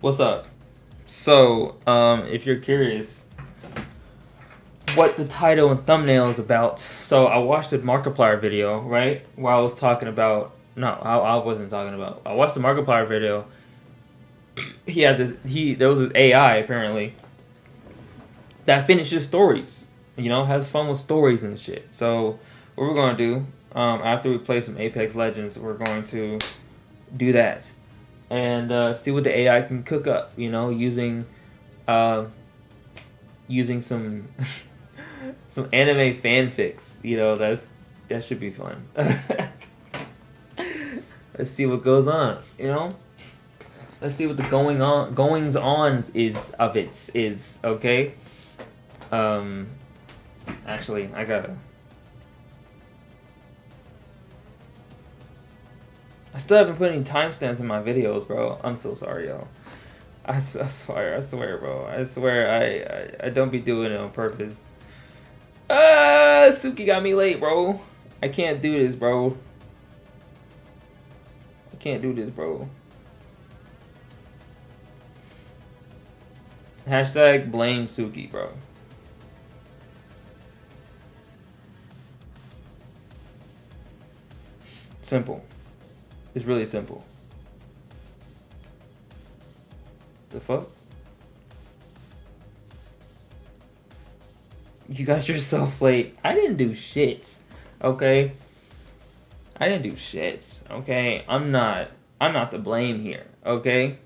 What's up? So, if you're curious what the title and thumbnail is about, so I watched the Markiplier video, right? While I was talking about, no, I wasn't talking about. I watched the Markiplier video. There was this AI apparently that finishes stories. You know, has fun with stories and shit. So, what we're gonna do, after we play some Apex Legends, we're going to do that and see what the AI can cook up. You know, uh, using some some anime fanfics. You know, that should be fun. Let's see what goes on. You know, let's see what the goings on is. Okay. Um, actually, I still haven't put any timestamps in my videos, bro. I'm so sorry, yo. I swear, bro. I swear, I don't be doing it on purpose. Suki got me late, bro. I can't do this, bro. I can't do this, bro. Hashtag blame Suki, bro. Simple. It's really simple. The fuck? You got yourself late. I didn't do shit. Okay? I didn't do shit. Okay? I'm not to blame here. Okay?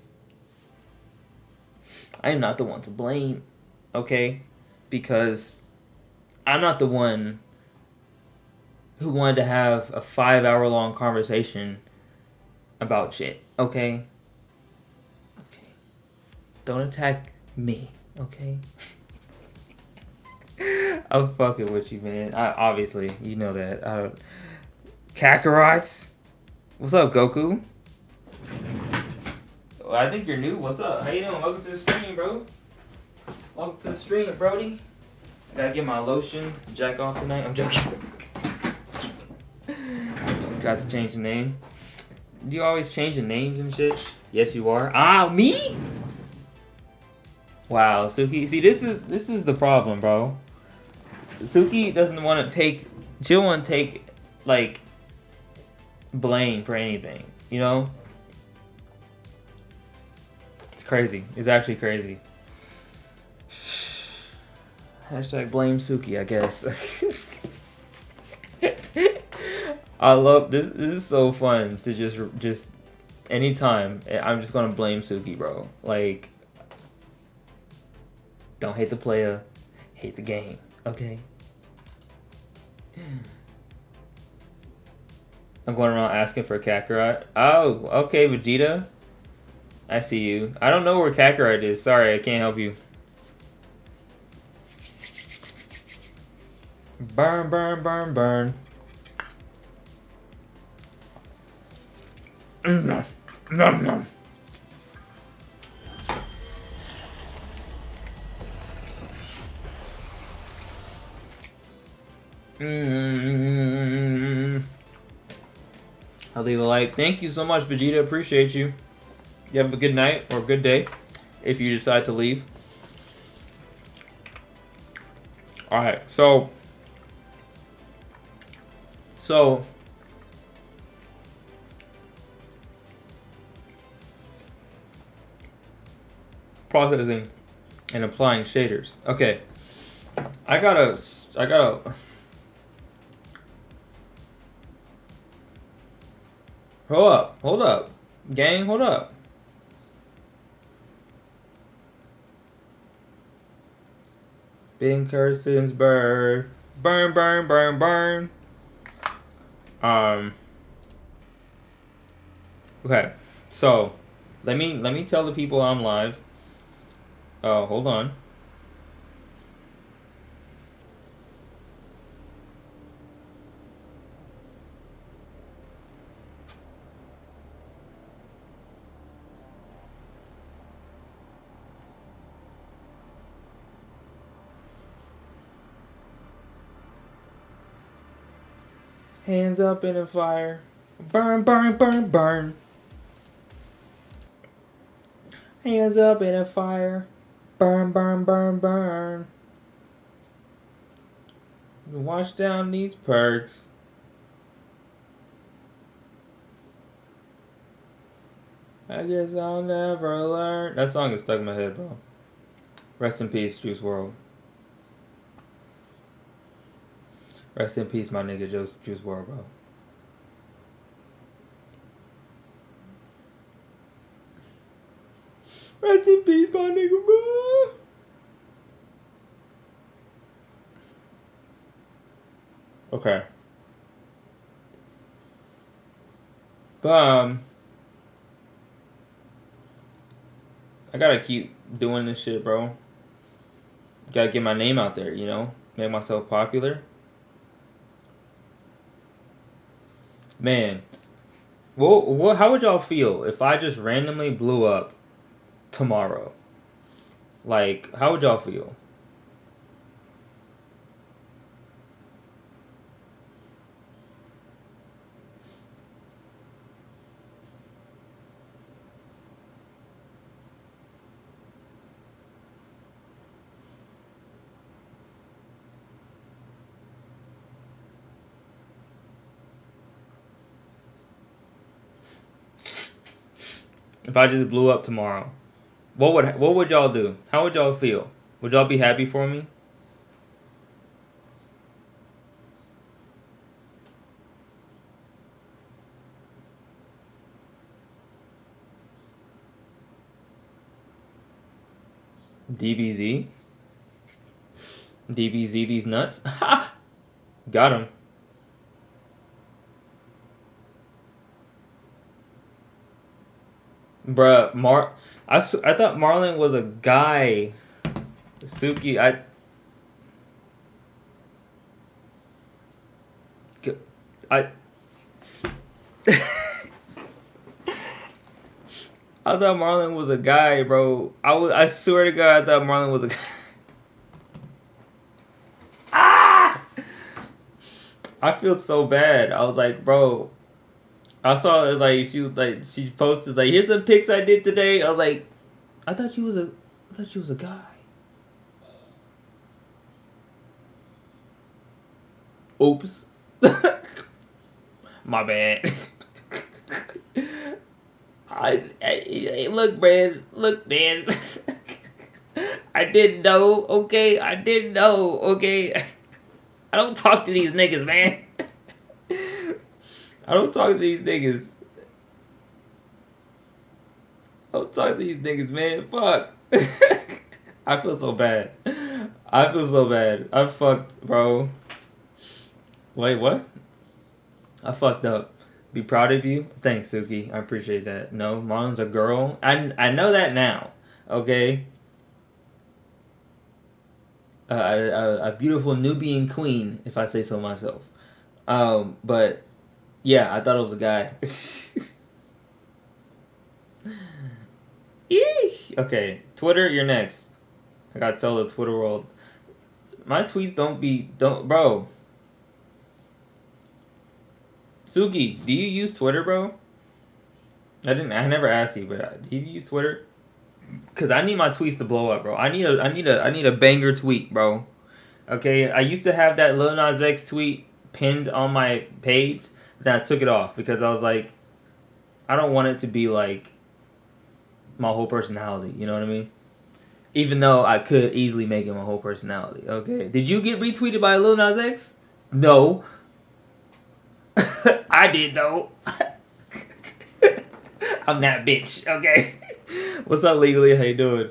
I am not the one to blame. Okay? Because I'm not the one who wanted to have a 5-hour long conversation about shit. Okay? Okay. Don't attack me. Okay? I'm fucking with you, man. Obviously, you know that. Kakarot? What's up, Goku? Well, I think you're new. What's up? How you doing? Welcome to the stream, bro. Welcome to the stream, Brody. I gotta get my lotion. Jack off tonight. I'm joking. Got to change the name. Do you always change the names and shit? Yes, you are. Ah, me? Wow, Suki. See, this is the problem, bro. Suki doesn't want to take. She don't want to take like blame for anything. You know. It's crazy. It's actually crazy. Hashtag blame Suki, I guess. I love this. This is so fun to just anytime. I'm just gonna blame Suki, bro. Like, don't hate the player, hate the game. Okay. I'm going around asking for Kakarot. Oh, okay, Vegeta. I see you. I don't know where Kakarot is. Sorry, I can't help you. Burn, burn, burn, burn. Nom, nom, nom. I'll leave a like. Thank you so much, Vegeta. Appreciate you. You have a good night or a good day if you decide to leave. Alright, so processing and applying shaders. Okay. I gotta hold up. Gang, hold up. Ben Kirsten's burn. Burn, burn, burn, burn. Okay. So let me tell the people I'm live. Oh, hold on. Hands up in the fire. Burn, burn, burn, burn. Hands up in a fire. Burn, burn, burn, burn. Wash down these perks. I guess I'll never learn. That song is stuck in my head, bro. Rest in peace, Juice WRLD. Rest in peace, my nigga Juice WRLD, bro. Rest in peace, my nigga, bro. Okay. But, I gotta keep doing this shit, bro. Gotta get my name out there, you know? Make myself popular. Man. Well, how would y'all feel if I just randomly blew up tomorrow? Like, how would y'all feel? If I just blew up tomorrow, what would y'all do? How would y'all feel? Would y'all be happy for me? DBZ? DBZ these nuts? Ha! Got him. Bruh, I thought Marlon was a guy. Suki, I I thought Marlon was a guy, bro. I swear to God, I thought Marlon was a guy. Ah! I feel so bad. I was like, bro. I saw it, like she posted like, here's some pics I did today. I was like, I thought you was a guy. Oops. My bad. Look, man. Look, man. I didn't know, okay? I didn't know, okay? I don't talk to these niggas, man. I don't talk to these niggas. I don't talk to these niggas, man. Fuck. I feel so bad. I feel so bad. I fucked, bro. Wait, what? I fucked up. Be proud of you. Thanks, Suki. I appreciate that. No, Marlon's a girl. I know that now. Okay. A beautiful Nubian queen, if I say so myself. But yeah, I thought it was a guy. Eesh. Okay, Twitter, you're next. I gotta tell the Twitter world. My tweets don't, bro. Suki, do you use Twitter, bro? I never asked you, but do you use Twitter? Cause I need my tweets to blow up, bro. I need a banger tweet, bro. Okay, I used to have that Lil Nas X tweet pinned on my page, then I took it off because I was like, I don't want it to be like my whole personality. You know what I mean? Even though I could easily make it my whole personality. Okay, did you get retweeted by Lil Nas X? No. I did though. I'm that bitch. Okay. What's up, Legally? How you doing?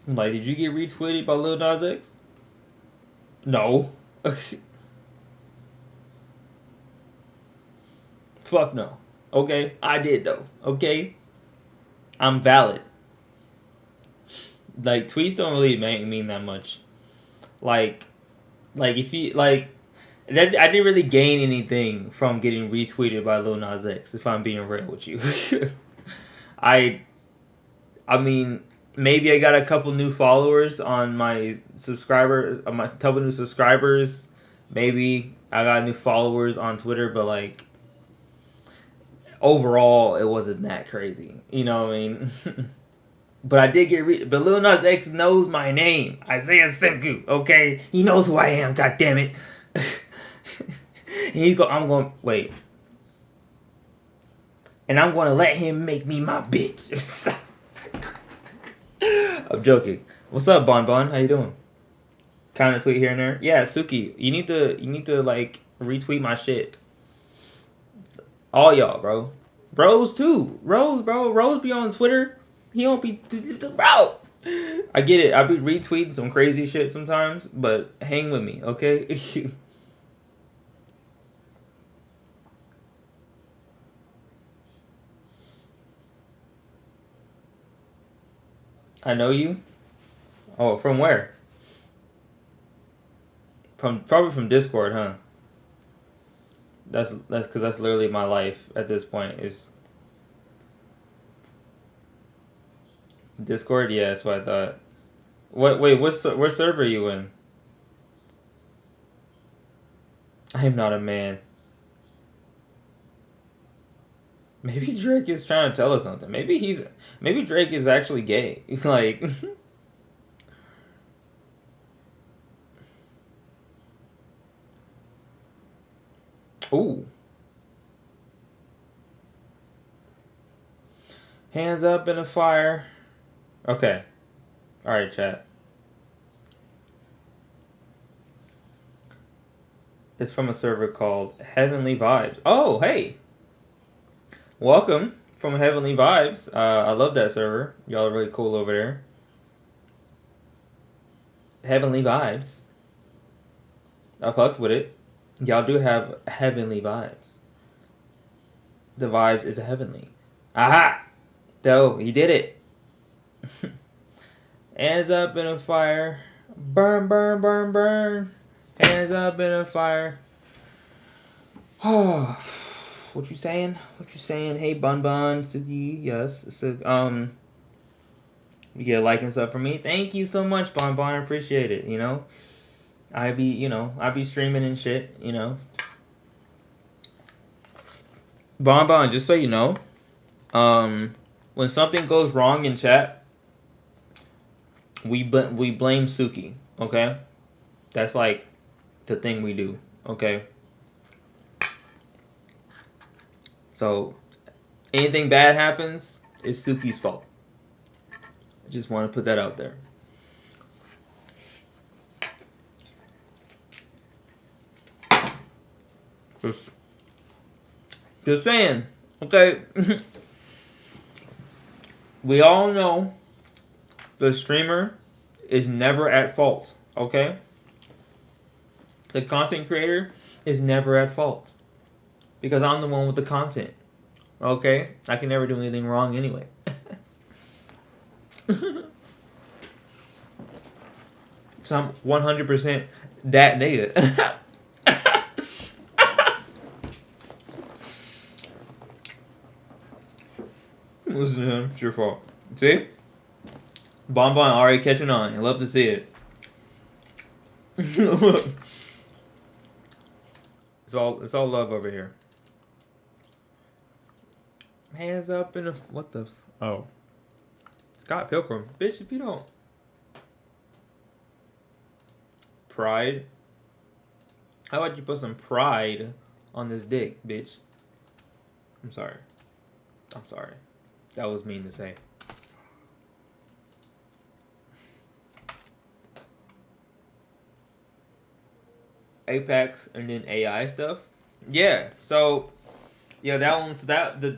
Like, did you get retweeted by Lil Nas X? No. Fuck no. Okay, I did though. Okay, I'm valid. Like, tweets don't really mean that much. Like if you like, that I didn't really gain anything from getting retweeted by Lil Nas X. If I'm being real with you, I I mean, maybe I got a couple new followers on my subscriber, on my couple new subscribers. Maybe I got new followers on Twitter, but like overall, it wasn't that crazy. You know what I mean? But I did get but Lil Nas X knows my name, Isaiah Senku. Okay, he knows who I am. God damn it. I'm going wait, and I'm going to let him make me my bitch. I'm joking. What's up, Bon Bon? How you doing? Kind of tweet here and there. Yeah, Suki, you need to like retweet my shit. All y'all, bro. Rose too. Rose, bro. Rose be on Twitter. He don't be bro. I get it. I be retweeting some crazy shit sometimes, but hang with me, okay? I know you. Oh, from where? From probably from Discord, huh? That's because that's literally my life at this point. Is Discord? Yeah, that's what I thought. What? Wait, what server are you in? I am not a man. Maybe Drake is trying to tell us something. Maybe Drake is actually gay. He's like, ooh, hands up in the fire. Okay, all right, chat. It's from a server called Heavenly Vibes. Oh, hey, welcome from Heavenly Vibes. I love that server. Y'all are really cool over there. Heavenly Vibes. I fucks with it. Y'all do have heavenly vibes. The vibes is a heavenly. Aha! Though, he did it. Hands up in a fire. Burn, burn, burn, burn. Hands up in a fire. Oh, what you saying? What you saying? Hey, Bun Bun, Suki, yes. So, you get a like and stuff from me. Thank you so much, Bun Bun. I appreciate it, you know. I be streaming and shit, you know. Bon Bon, just so you know, when something goes wrong in chat, we blame Suki, okay? That's like the thing we do, okay? So, anything bad happens, it's Suki's fault. I just want to put that out there. Just saying, okay? We all know the streamer is never at fault, okay? The content creator is never at fault. Because I'm the one with the content, okay? I can never do anything wrong anyway. So I'm 100% that nigga. Listen to him. It's your fault. See? Bon Bon already catching on. I love to see it. It's all love over here. Hands up in the what the oh. Scott Pilgrim. Bitch, if you don't pride. How about you put some pride on this dick, bitch? I'm sorry. That was mean to say. Apex and then AI stuff. Yeah. So yeah,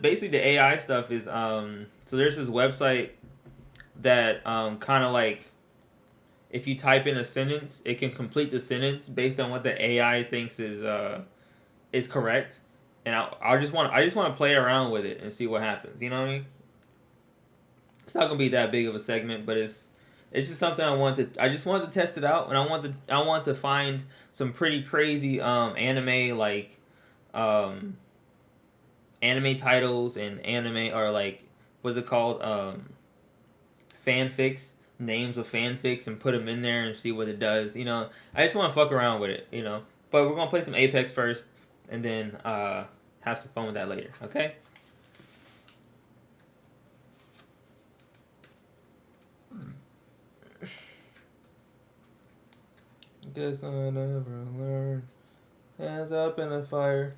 basically the AI stuff is so there's this website that kind of like if you type in a sentence, it can complete the sentence based on what the AI thinks is correct. And I just want to play around with it and see what happens. You know what I mean? It's not gonna be that big of a segment, but it's just something I just wanted to test it out, and I want to find some pretty crazy anime like anime titles and anime or like what's it called? Fanfics, names of fanfics, and put them in there and see what it does. You know, I just want to fuck around with it. You know, but we're gonna play some Apex first, and then have some fun with that later. Okay. Guess I never learned. Hands up in the fire.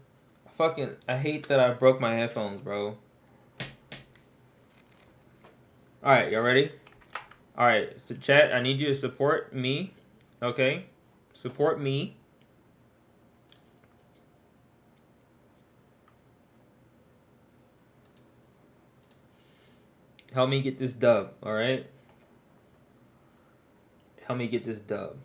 I hate that I broke my headphones, bro. Alright, y'all ready? Alright, so chat, I need you to support me. Okay? Support me. Help me get this dub, alright? Help me get this dub.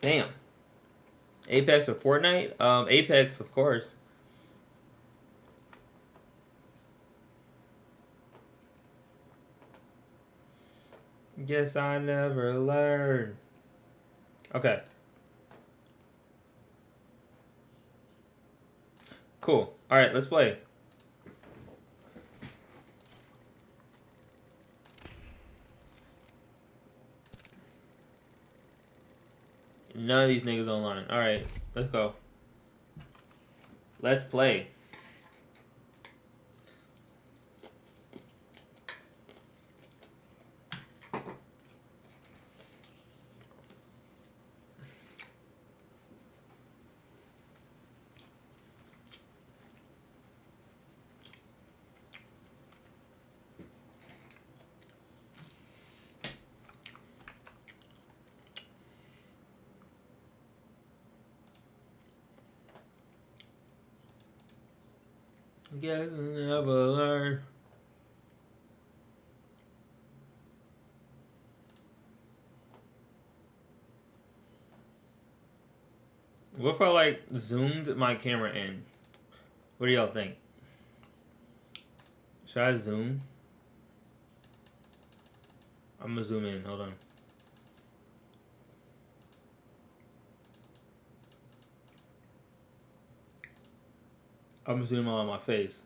Damn. Apex or Fortnite? Apex, of course. Guess I never learned. Okay. Cool. Alright, let's play. None of these niggas online. Alright, let's go. Let's play. Guess I never learn. What if I like zoomed my camera in? What do y'all think? Should I zoom? I'm gonna zoom in. Hold on. I'm gonna zoom on my face.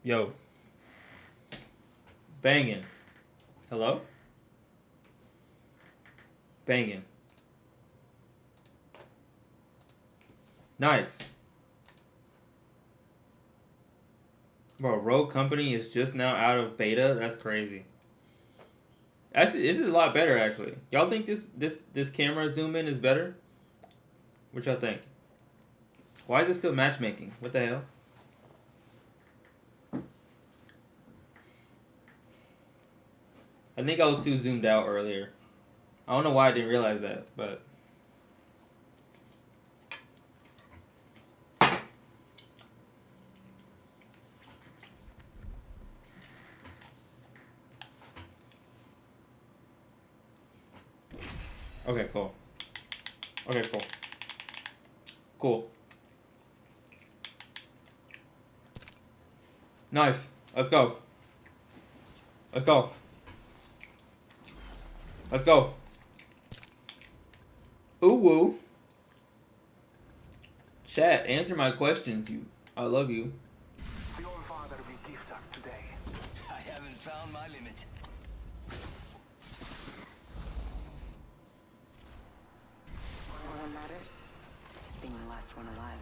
Yo. Banging. Hello? Banging. Nice. Bro, Rogue Company is just now out of beta? That's crazy. Actually, this is a lot better, actually. Y'all think this camera zoom in is better? What y'all think? Why is it still matchmaking? What the hell? I think I was too zoomed out earlier. I don't know why I didn't realize that, but... Okay, cool. Okay, cool. Cool. Nice. Let's go. Let's go. Let's go. Ooh woo. Chat, answer my questions, you. I love you. The All Father will gift us today. I haven't found my limit. All that matters is being the last one alive.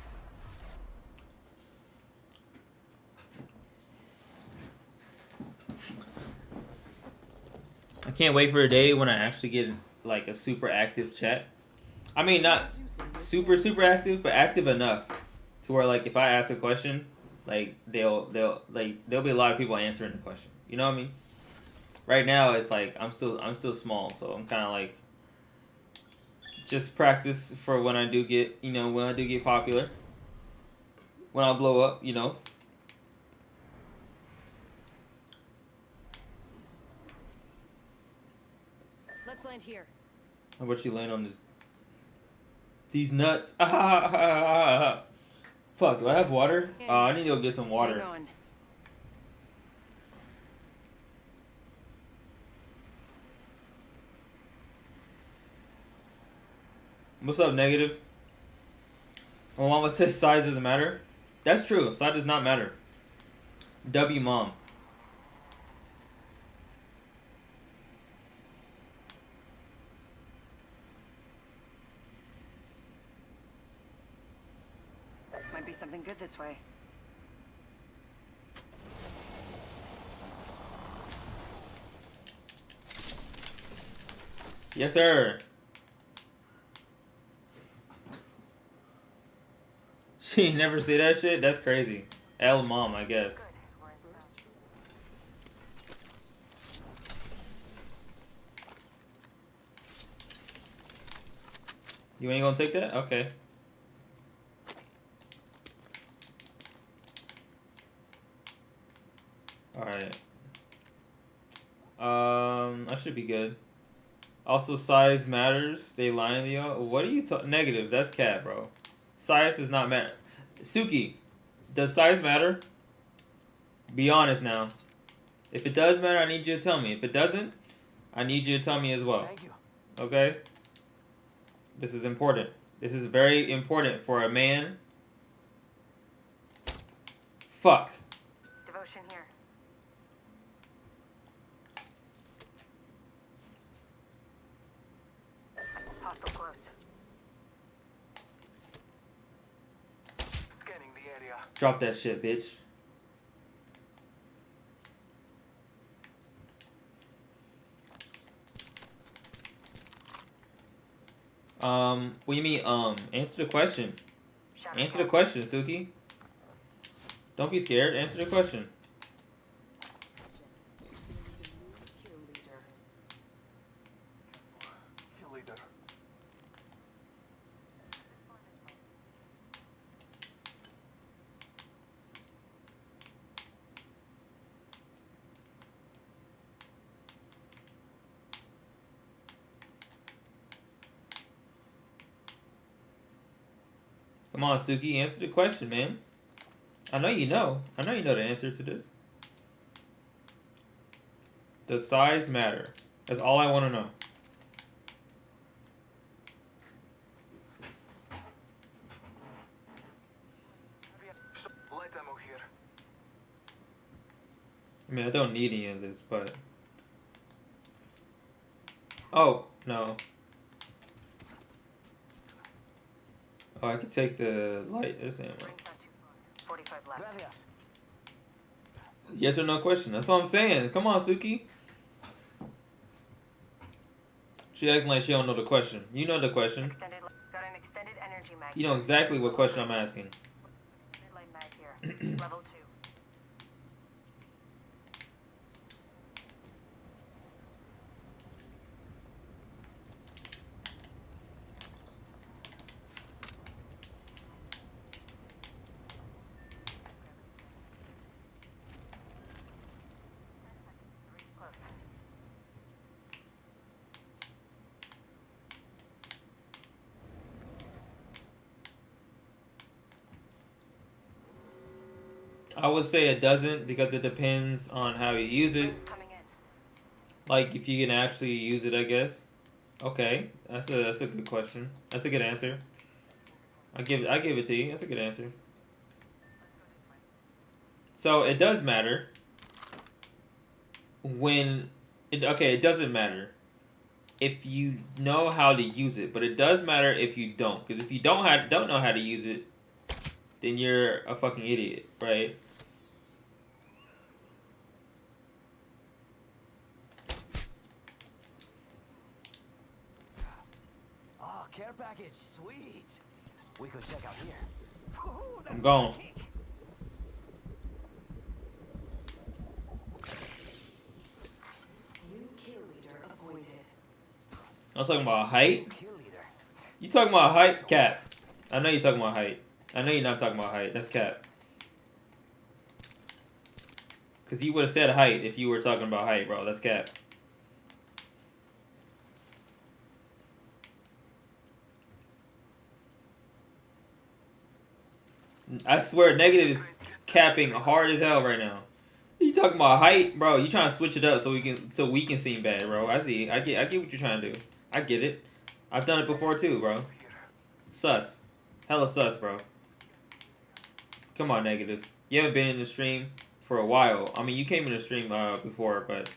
I can't wait for a day when I actually get like a super active chat. I mean, not super active, but active enough to where like if I ask a question, like they'll like there'll be a lot of people answering the question. You know what I mean? Right now it's like I'm still small, so I'm kind of like just practice for when I do get when I do get popular, when I blow up, you know. Let's land here. How about you land on these nuts? Fuck, do I have water? I need to go get some water. Hang on. What's up, negative? My mama says size doesn't matter. That's true. Size does not matter. W mom. Might be something good this way. Yes, sir. She never see that shit? That's crazy. L mom, I guess. You ain't gonna take that? Okay. Alright. I should be good. Also, size matters. They lying to you. What are you talking? Negative. That's cat, bro. Size does not matter. Suki, does size matter? Be honest now. If it does matter, I need you to tell me. If it doesn't, I need you to tell me as well. Thank you. Okay? This is important. This is very important for a man. Fuck. Devotion here. Hostile close. Scanning the area. Drop that shit, bitch. What do you mean, answer the question. Answer the question, Suki. Don't be scared. Answer the question. Kill leader. Come on, Suki. Answer the question, man. I know you know. I know you know the answer to this. Does size matter? That's all I want to know. Light ammo here. I mean, I don't need any of this, but... Oh, no. Oh, I could take the light. This ammo. 45 left. Gracias. Yes or no question. That's what I'm saying. Come on, Suki. She acting like she don't know the question. You know the question. Got an extended energy mag. You know exactly what question I'm asking. Light mag here. Level 2. Close. I would say it doesn't because it depends on how you use it. Rings coming in. Like if you can actually use it, I guess. Okay, that's a good question. That's a good answer. I give it to you. That's a good answer. So it does matter when it doesn't matter if you know how to use it, but it does matter if you don't. Because if you don't know how to use it, then you're a fucking idiot, right? Oh, care package, sweet. We could check out here. Ooh, that's I'm gone. kick. New kill leader appointed. I'm talking about height. Kill leader. You talking about height, Cap? I know you're talking about height. I know you're not talking about height. That's Cap. Cause you would have said height if you were talking about height, bro. That's Cap. I swear, negative is capping hard as hell right now. You talking about height, bro? You trying to switch it up so we can seem bad, bro? I see. I get what you're trying to do. I get it. I've done it before too, bro. Sus, hella sus, bro. Come on, negative. You haven't been in the stream for a while. I mean, you came in the stream before, but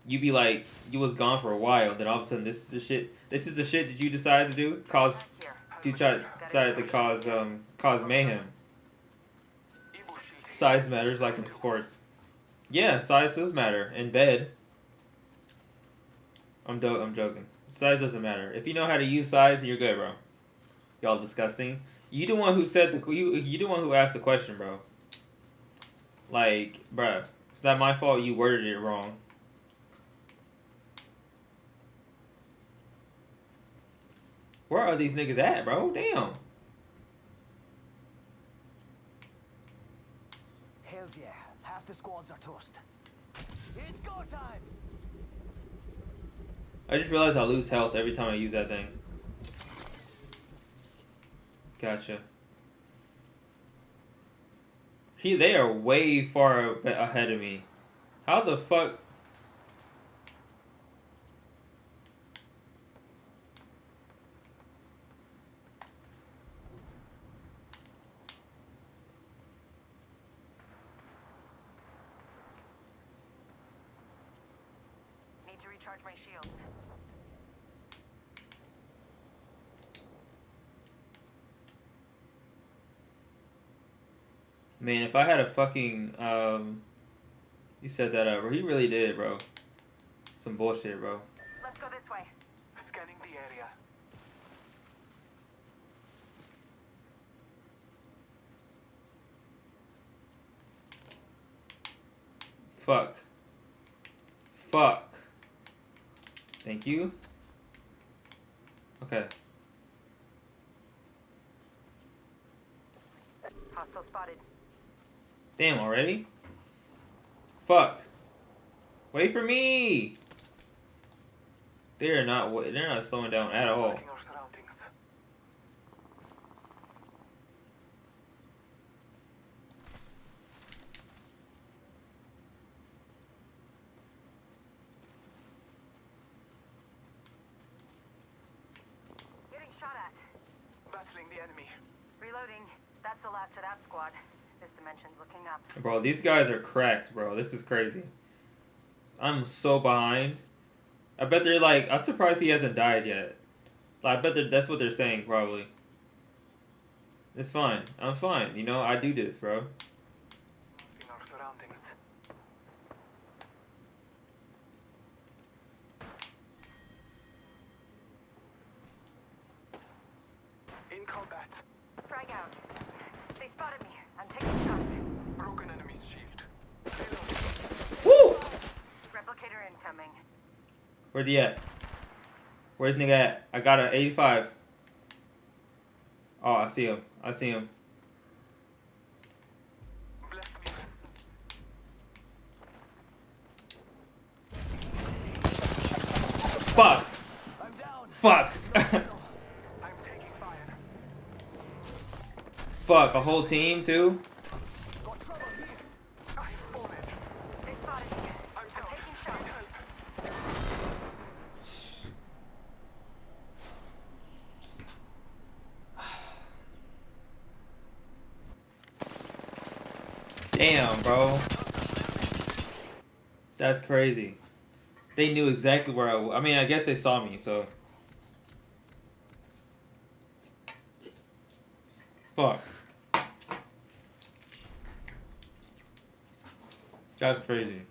you be like you was gone for a while. Then all of a sudden, this is the shit. This is the shit that you decided to do. Decided to cause mayhem. Size matters, like in sports. Yeah, size does matter in bed. I'm joking. Size doesn't matter. If you know how to use size, you're good, bro. Y'all disgusting. You the one who said you the one who asked the question, bro. Like, bruh, it's not my fault you worded it wrong. Where are these niggas at, bro? Damn. Hells yeah, half the squads are toast. It's go time! I just realized I lose health every time I use that thing. Gotcha. They are way far ahead of me. How the fuck? Need to recharge my shields. Man, if I had a fucking you set that up, bro. He really did, bro. Some bullshit, bro. Let's go this way. Scanning the area. Fuck. Fuck. Thank you. Okay. Hostile spotted. Damn, already? Fuck. Wait for me. They're not slowing down at all. Marking our surroundings. Getting shot at. Battling the enemy. Reloading. That's the last of that squad. This dimension's looking up. Bro, these guys are cracked, bro. This is crazy. I'm so behind. I bet they're like, I'm surprised he hasn't died yet. Like, I bet that's what they're saying, probably. It's fine. I'm fine. You know, I do this, bro. In our surroundings. In combat. Frag out. They spotted me. I'm taking shots. Broken enemy's shield. Woo! Replicator incoming. Where's he at? Where's nigga at? I got an 85. Oh, I see him. I see him. Bless me. Fuck! I'm down! Fuck! I'm taking fire. Fuck, a whole team too? Got trouble here! I'm fallen. They spotted me. I'm I'm down. taking shots. Damn, bro. That's crazy. They knew exactly where I mean, I guess they saw me, so. Fuck. That's crazy.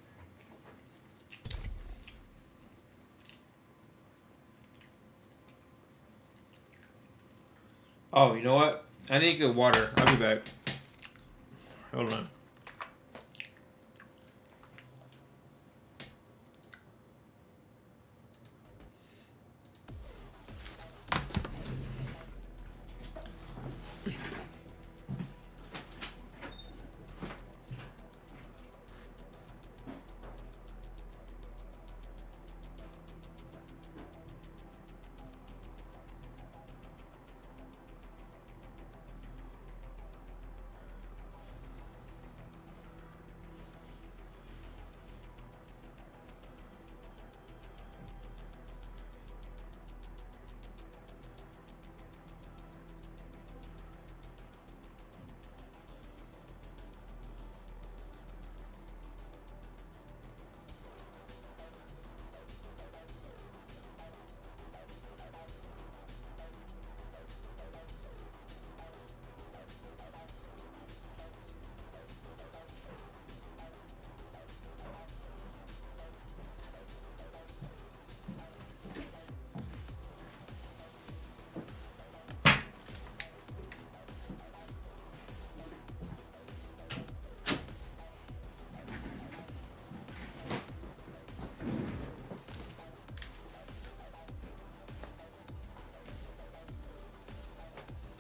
Oh, you know what? I need to get water. I'll be back. Hold on.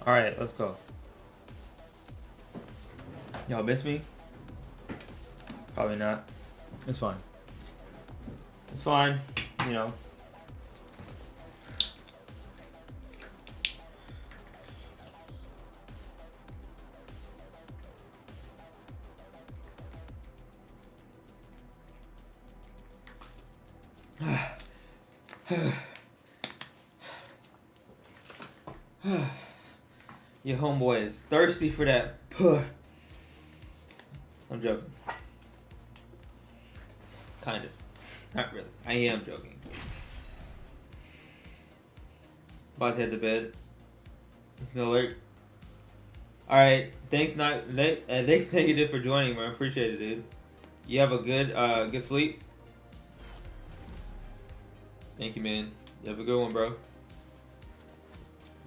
Alright, let's go. Y'all miss me? Probably not. It's fine. It's fine, you know. Your homeboy is thirsty for that. I'm joking. Kind of. Not really. I am joking. About to head to bed. Alert. Alright. Thanks thanks Negative for joining, man. I appreciate it, dude. You have a good sleep. Thank you, man. You have a good one, bro.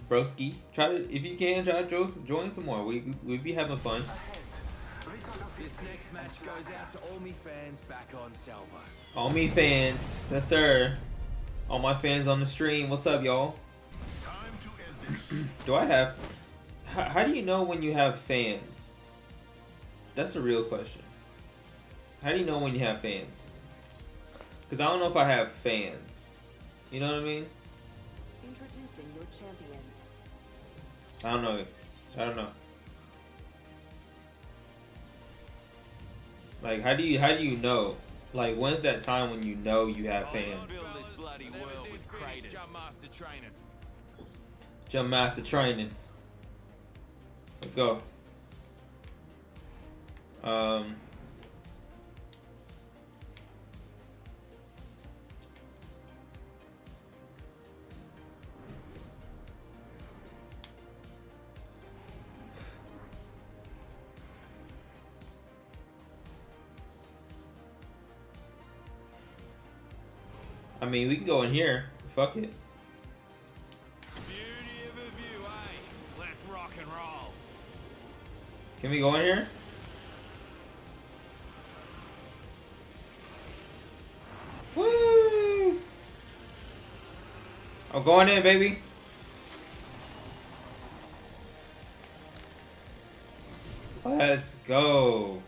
Broski. If you can, try to join some more. We be having fun. This next match goes out to all me fans back on Salvo. All me fans. Yes, sir. All my fans on the stream. What's up, y'all? Do I have... How do you know when you have fans? That's a real question. How do you know when you have fans? Because I don't know if I have fans. You know what I mean? Introducing your champion. I don't know. I don't know. Like, how do you know? Like, when's that time when you know you have fans? Jump master training. Let's go. I mean, we can go in here. Fuck it. Beauty of a view, eh? Let's rock and roll. Can we go in here? Woo! I'm going in, baby. Let's go.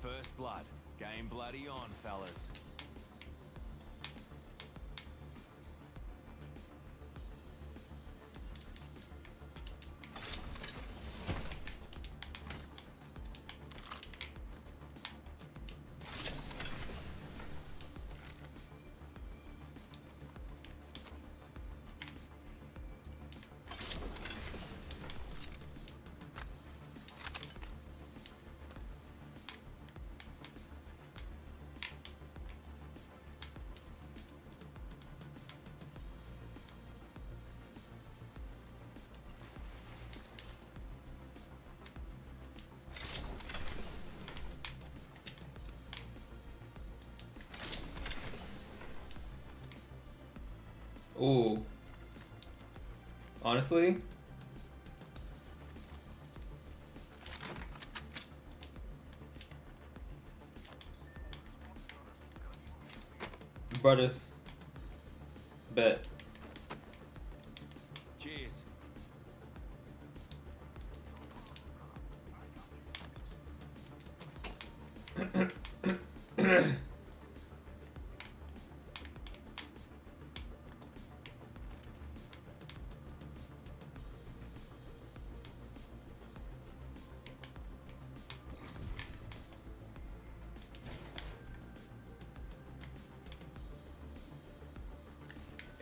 First blood. Game bloody on, fellas. Ooh. Honestly? Brothers. Bet. Cheers.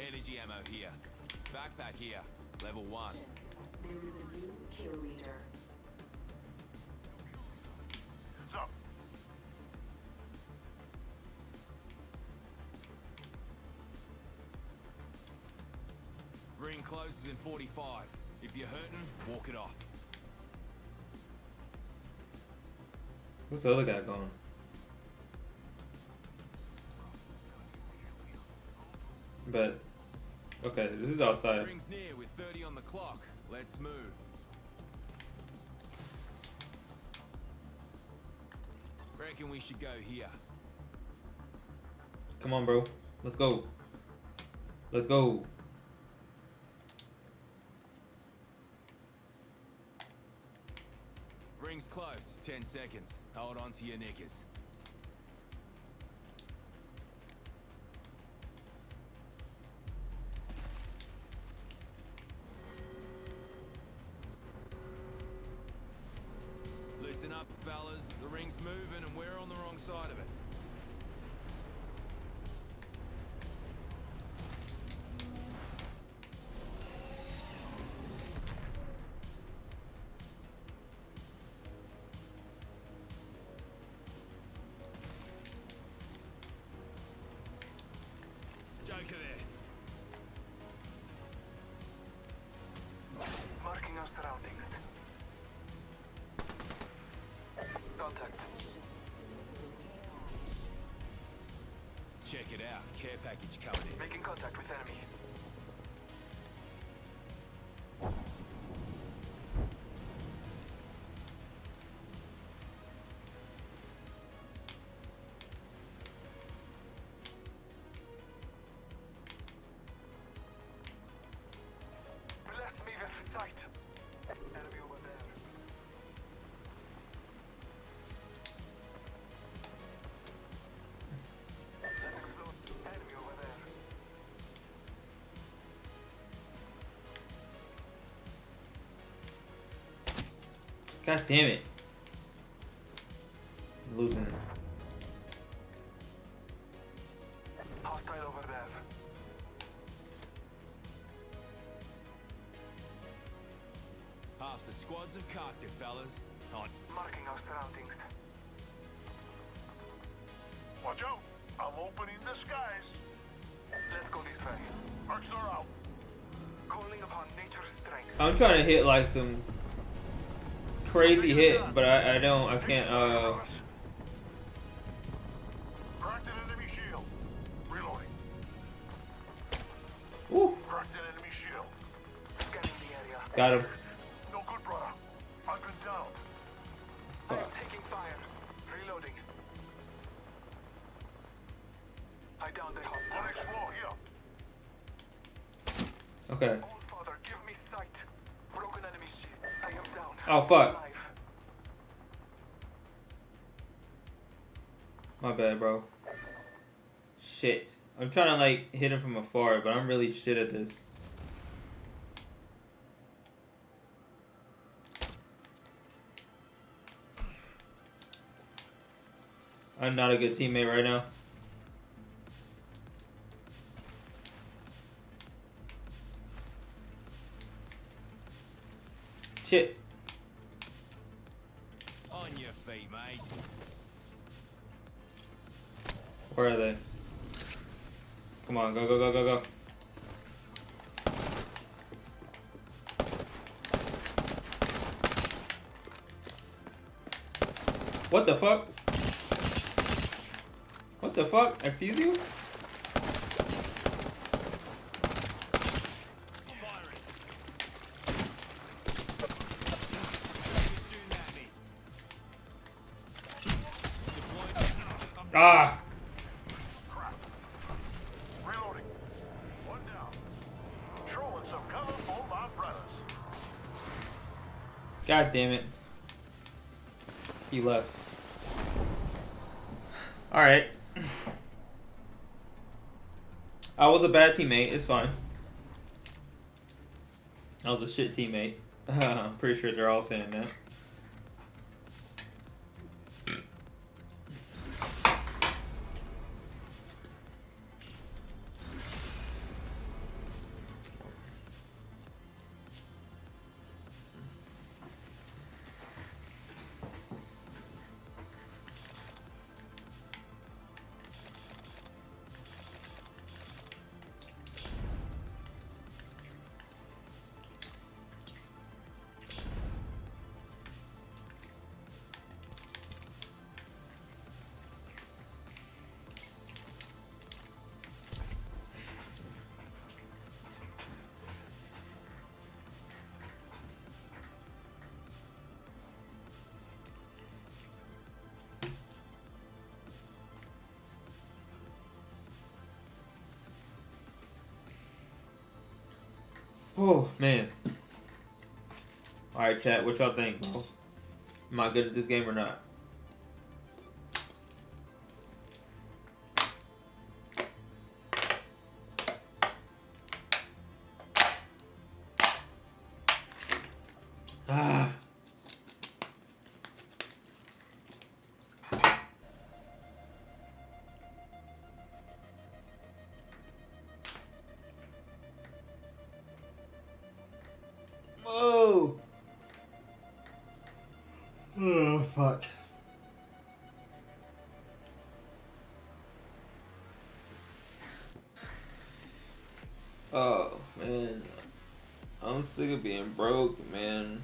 Energy ammo here. Backpack here. Level 1. There is a new kill leader. Ring closes in 45. If you're hurting, walk it off. Where's the other guy going? But okay, this is outside. Rings near with 30 on the clock. Let's move. Reckon we should go here. Come on, bro. Let's go. Let's go. Rings close. 10 seconds. Hold on to your knickers. Listen up, fellas. The ring's moving and we're on the wrong side of it. Joker there. Marking our surroundings. Contact. Check it out. Care package coming in. Making contact with enemy. Bless me with sight. Enemy over there. Let's explode. Enemy over there. God damn it. I'm losing. Hostile over there. Half the squads have cocked it, fellas. On. Marking our surroundings. Watch out! I'm opening the skies. Let's go this way. Arcs are out. Calling upon nature's strength. I'm trying to hit like some crazy hit, but I can't Cracked an enemy shield. Reloading. Ooh, Cracked an enemy shield. Scanning the area. got him. No good, brother. I've been down. I am Fuck. taking fire. Reloading. I downed a On hostile. next floor, here. Okay. All Father, give me sight. Broken enemy shield. I am down. Oh, fuck. Alive. My bad, bro. Shit. I'm trying to like hit him from afar, but I'm really shit at this. I'm not a good teammate right now. Shit. On your feet, mate. Where are they? Come on, go, go, go, go, go. What the fuck? What the fuck? Excuse you? Firing. Shooting at me. Deployed. Ah! Cracked. Reloading. One down. Throwing some cover for my brothers. God damn it. He left. Alright. I was a bad teammate. It's fine. I was a shit teammate. I'm pretty sure they're all saying that. Oh man. All right, chat. What y'all think, bro? Am I good at this game or not? Ah. Oh. Oh fuck. Oh man, I'm sick of being broke, man.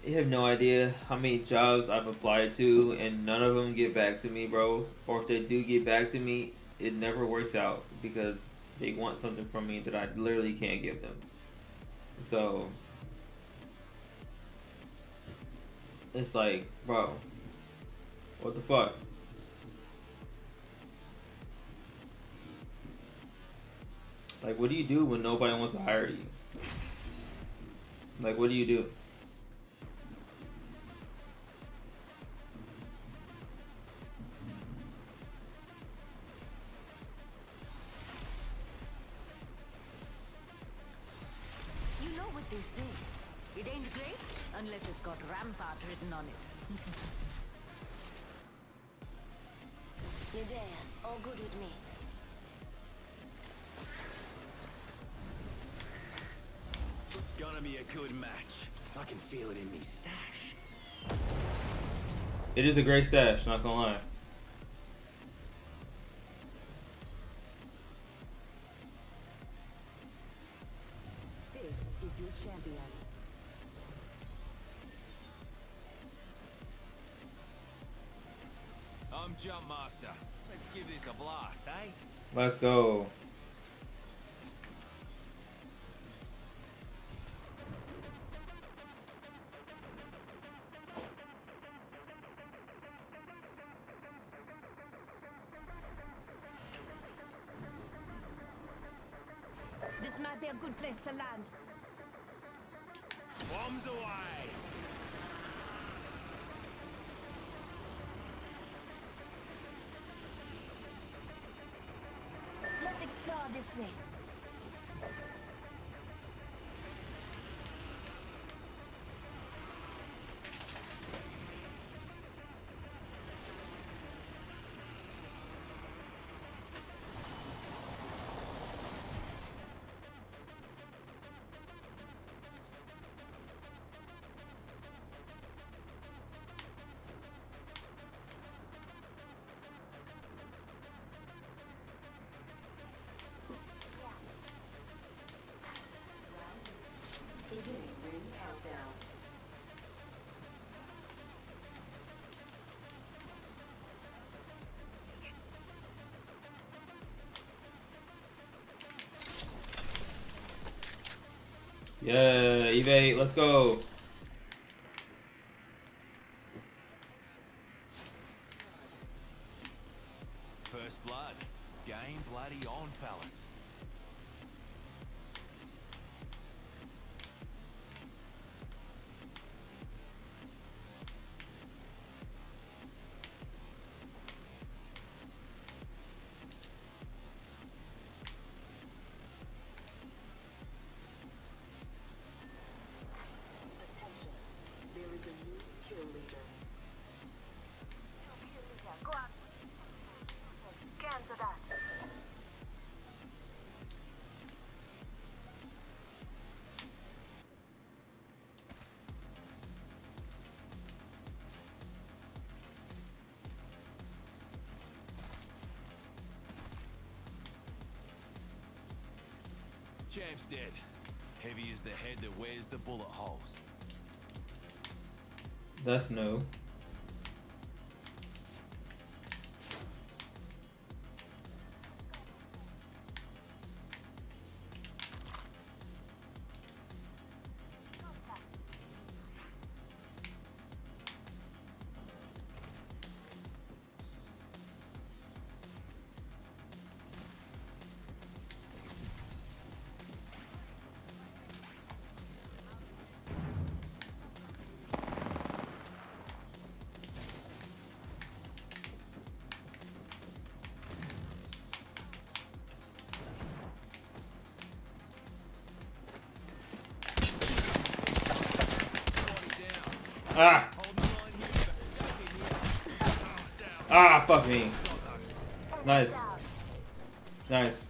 You have no idea how many jobs I've applied to and none of them get back to me, bro. Or if they do get back to me, it never works out because they want something from me that I literally can't give them. So it's like, bro, what the fuck? Like, what do you do when nobody wants to hire you? Like, what do you do? You know what they say. It ain't great unless it's got Rampart written on it. Medea, all good with me. Gonna be a good match. I can feel it in me stash. It is a great stash, not gonna lie. This is your champion. I'm Jump Master. Let's give this a blast, eh? Let's go. This might be a good place to land. Bombs away! Let's explore this way. Beginning ring countdown. Yeah, evade, let's go. First blood. Game bloody on, fellas. Attention. There is a new kill leader. Go on. Scan to that. Champ's dead. Heavy is the head that wears the bullet holes. That's no. Ah! Ah, fuck me. Nice. Nice.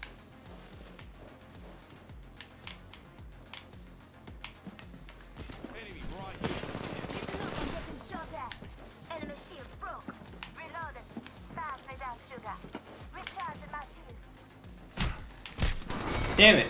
Enemy right here. Listen up, I'm getting shot at. Enemy shield broke. Reloaded. Pass me that sugar. Recharging my shield. Damn it.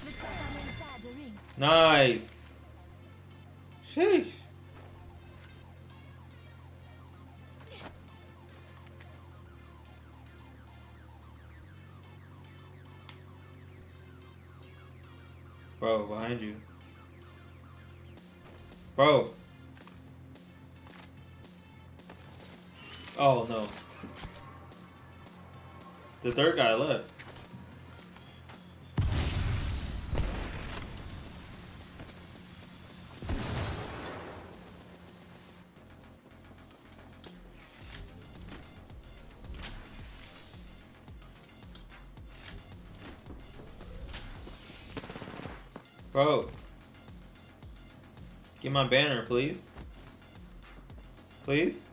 Looks like I'm inside the ring. Nice. Sheesh. Bro, behind you. Bro. Oh no. The third guy left. Bro. Get my banner, please. Please?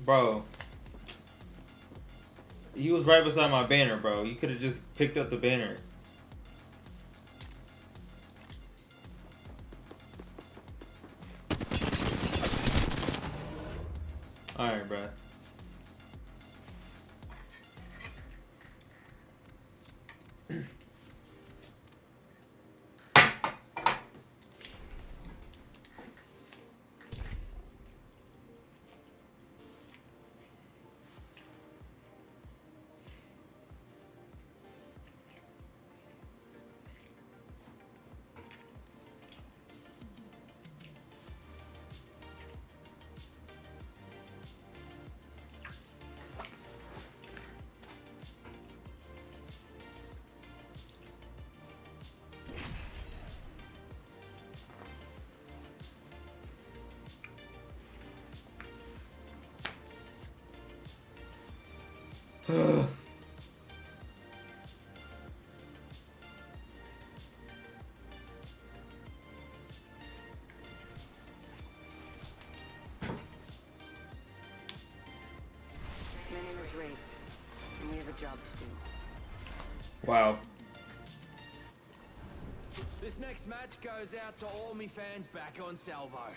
Bro. He was right beside my banner, bro. You could have just picked up the banner. Alright, bro. My name is Wraith, and we have a job to do. Wow. This next match goes out to all me fans back on Salvo.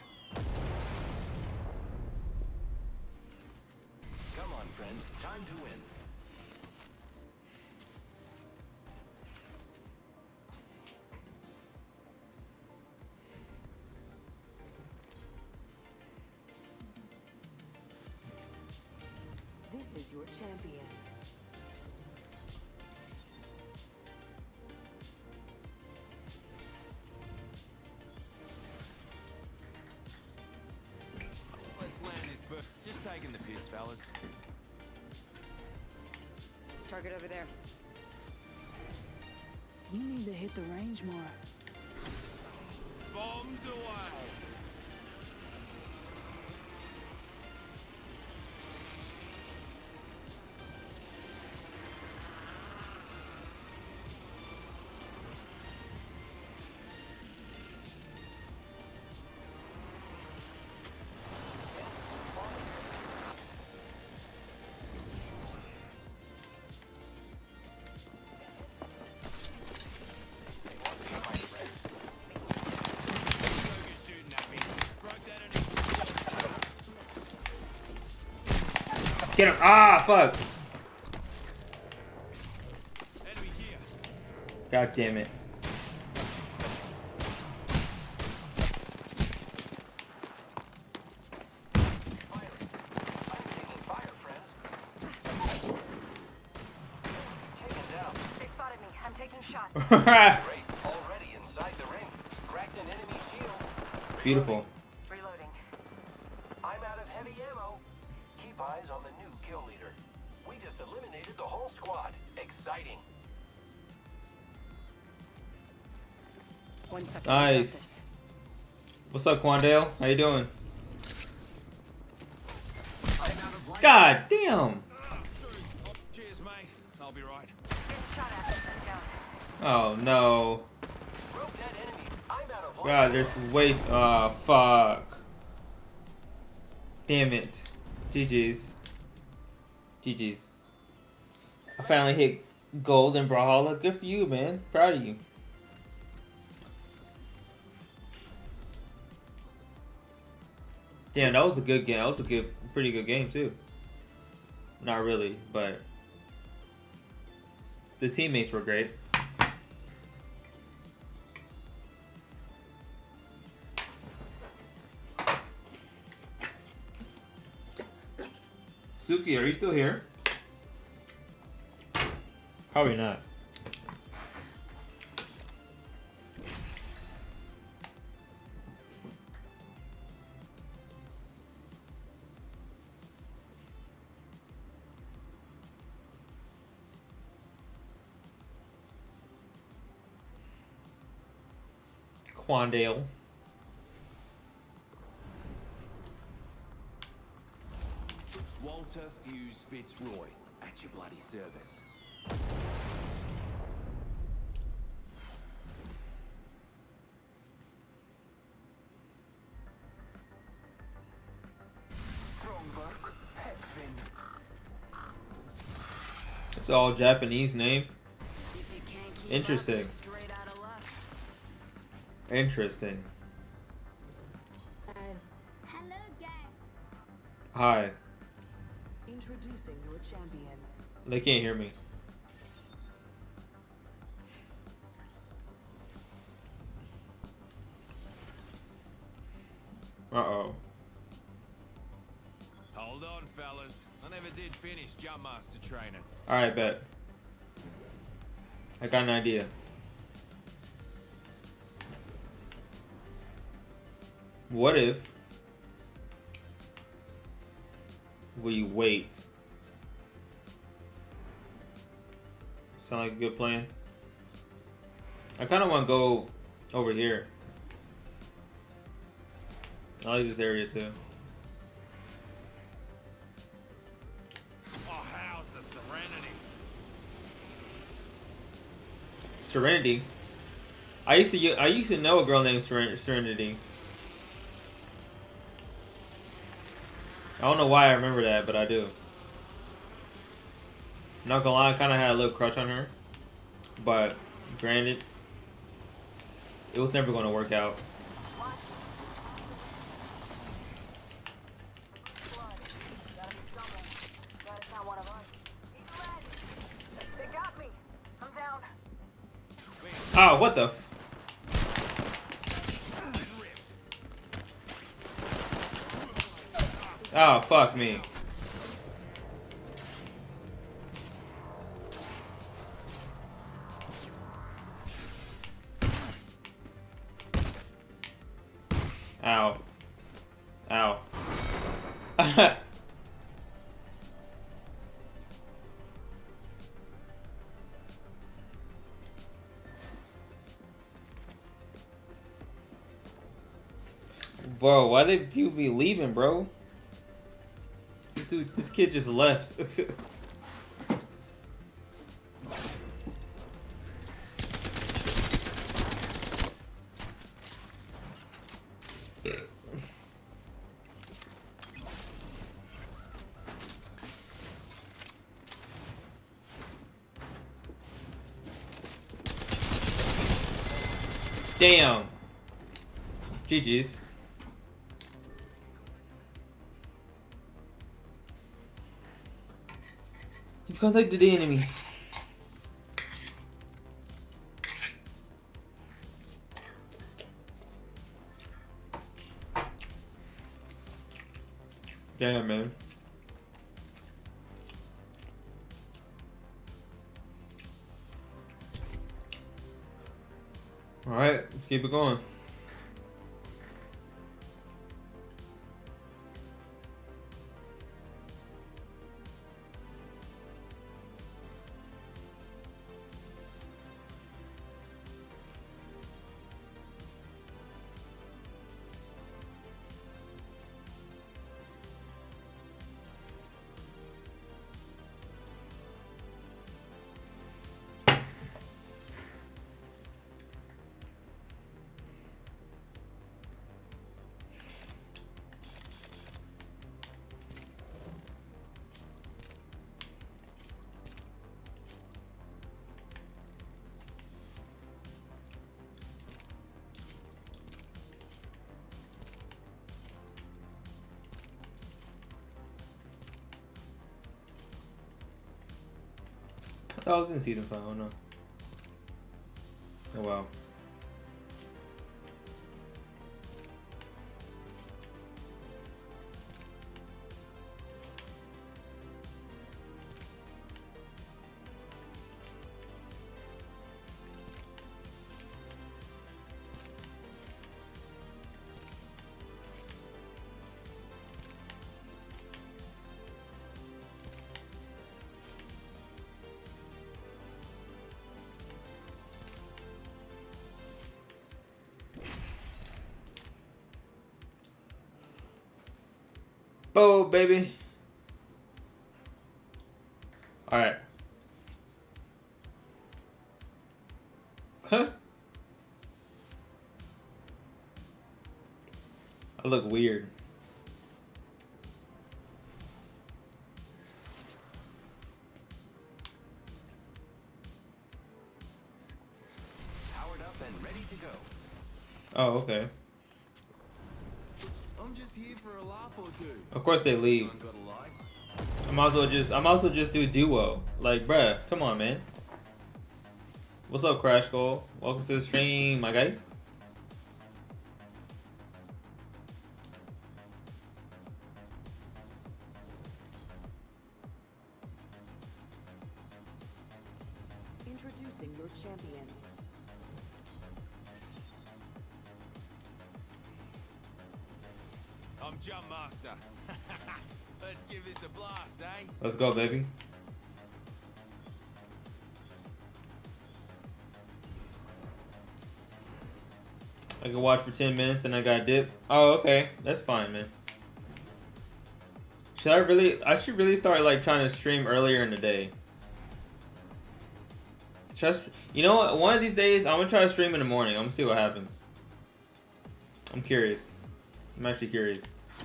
Come on, friend. Time to win. This is your champion. Let's land this bird. Just taking the piss, fellas. Target over there. You need to hit the range more. Bombs away. Get him. Ah, fuck. Enemy here. God damn it. I'm taking fire, friends. Taken down. They spotted me. Great. Already inside the ring. Cracked an enemy shield. Beautiful. Reloading. I'm out of heavy ammo. Keep eyes on the new kill leader. We just eliminated the whole squad. Exciting. 1 second. I got Nice. this. What's up, Quandale? How you doing? I'm out of life. God damn. Cheers, mate. I'll be right. Getting shot at. I'm down. Oh no. Broke that enemy. I'm out of life. God, there's way. Oh fuck. Damn it. GG's. GG's. I finally hit gold in Brawlhalla. Good for you, man. Proud of you. Damn, that was a good game. That was a pretty good game too. Not really, but the teammates were great. Suki, are you still here? Probably not. Quandale. Walter Fuse Fitzroy, at your bloody service. Stromberg, Hetfin. It's all Japanese name. If you can't keep Interesting. up, you're straight out of luck. Interesting. Hello, guys. Hi. Introducing your champion. They can't hear me. Uh-oh. Hold on, fellas. I never did finish Jump Master training. Alright, bet. I got an idea. What if we wait? Sound like a good plan? I kind of want to go over here. I like this area too. Oh, how's the Serenity? Serenity. I used to know a girl named Serenity. I don't know why I remember that, but I do. Not gonna lie, I kind of had a little crush on her, but granted, it was never gonna work out. Blood. Gotta be someone. Glad it's not one of us. He's red. They got me. I'm down. Oh, what the? Oh, fuck me. Ow. Ow. Bro, why did people be leaving, bro? Dude, this kid just left. Damn. GG's. You've contacted the enemy. Damn, man. All right, let's keep it going. I thought I was in season 5. Oh no. Oh wow. Oh, baby. All right. Huh? I look weird. Powered up and ready to go. Oh, okay. I'm just here for a laugh or two. Of course they leave. Anyone got a like? I might as well just do duo. Like, bruh, come on, man. What's up, Crash Skull? Welcome to the stream, my guy. Introducing your champion. I'm Jump Master. Let's give this a blast, eh? Let's go, baby. I can watch for 10 minutes, then I got dip. Oh, okay. That's fine, man. I should really start like trying to stream earlier in the day. You know what? One of these days, I'm gonna try to stream in the morning. I'm gonna see what happens. I'm curious. I'm actually curious.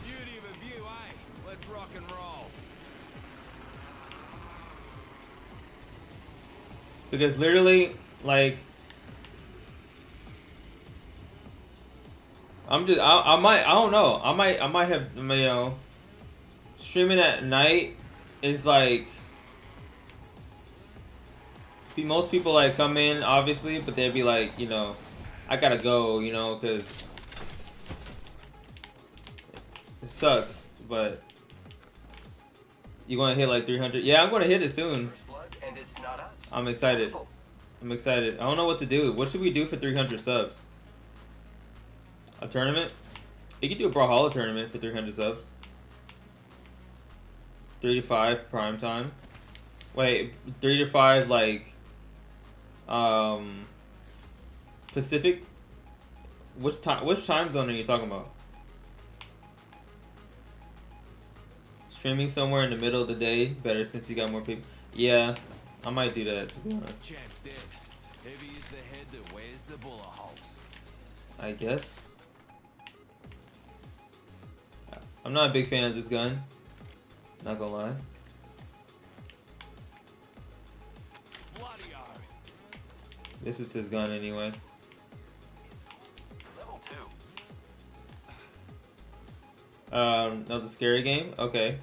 Beauty of a view, eh? Let's rock and roll. Because literally, like, I don't know. I might have, you know, streaming at night is like, most people like come in obviously, but they'd be like, you know, I gotta go, you know, because it sucks. But you gonna hit like 300? Yeah, I'm gonna hit it soon. And it's not us. I'm excited. I'm excited. I don't know what to do. What should we do for 300 subs? A tournament? You could do a Brawlhalla tournament for 300 subs. 3 to 5 prime time. Wait, 3 to 5 like Pacific? Which time zone are you talking about? Streaming somewhere in the middle of the day, better since you got more people. Yeah, I might do that, to be honest. Champ's dead. Heavy is the head that wears the bullet holes. I guess. I'm not a big fan of this gun. Not gonna lie. Bloody-o. This is his gun anyway. Level 2. Another scary game? Okay.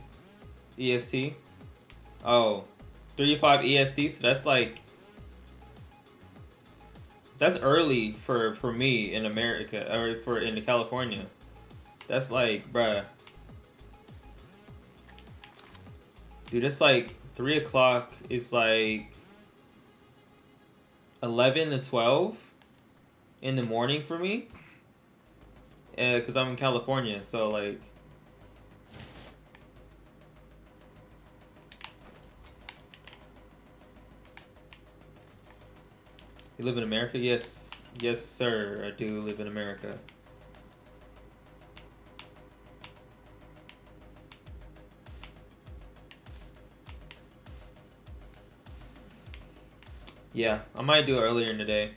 EST. Oh. 35 EST, so that's like... That's early for me in America, or in California. That's like, bruh. Dude, it's like 3 o'clock is like 11 to 12 in the morning for me. Because I'm in California, so like. You live in America? Yes. Yes, sir. I do live in America. Yeah, I might do it earlier in the day.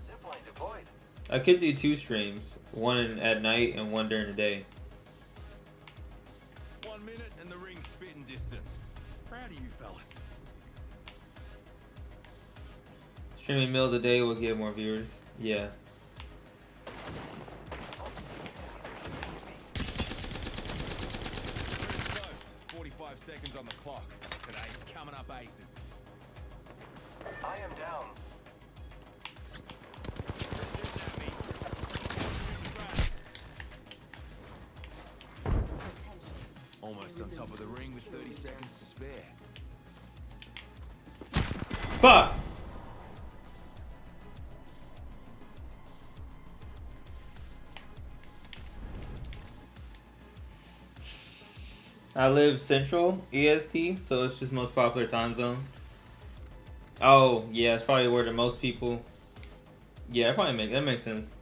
Zipline deployed. I could do 2 streams. One at night and one during the day. 1 minute and the ring's spitting distance. Proud of you fellas. Streaming middle of the day will get more viewers. Yeah. Very close. 45 seconds on the clock. Today's coming up aces. I am down. Almost on top of the ring with 30 seconds to spare. Fuck! I live Central EST, so it's just most popular time zone. Oh, yeah, it's probably where the most people. Yeah, that makes sense.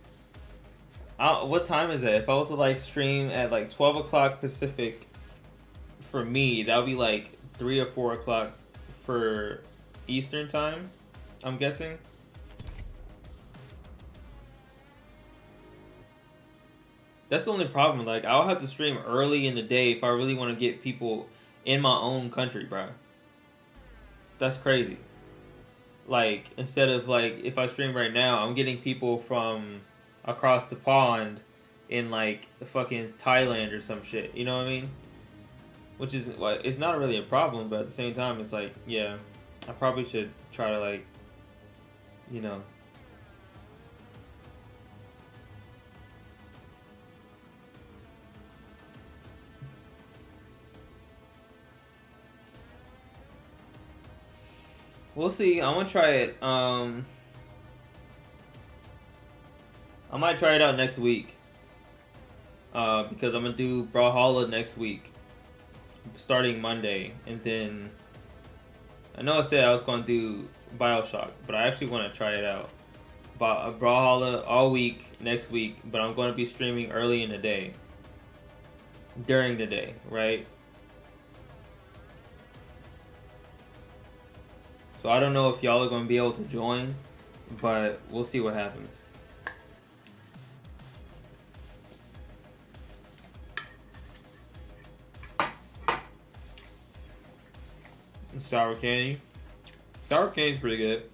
What time is it? If I was to like stream at like 12 o'clock Pacific, for me, that would be like 3 or 4 o'clock for Eastern time, I'm guessing. That's the only problem. Like, I'll have to stream early in the day if I really want to get people in my own country, bro. That's crazy. Like, instead of, like, if I stream right now, I'm getting people from across the pond in, like, fucking Thailand or some shit. You know what I mean? Which is, like, it's not really a problem, but at the same time, it's like, yeah, I probably should try to, like, you know. We'll see. I'm gonna try it. I might try it out next week. Because I'm gonna do Brawlhalla next week, starting Monday, and then I know I said I was gonna do BioShock, but I actually want to try it out. Brawlhalla all week next week, but I'm gonna be streaming early in the day, during the day, right? So I don't know if y'all are going to be able to join, but we'll see what happens. Sour candy. Sour candy's pretty good.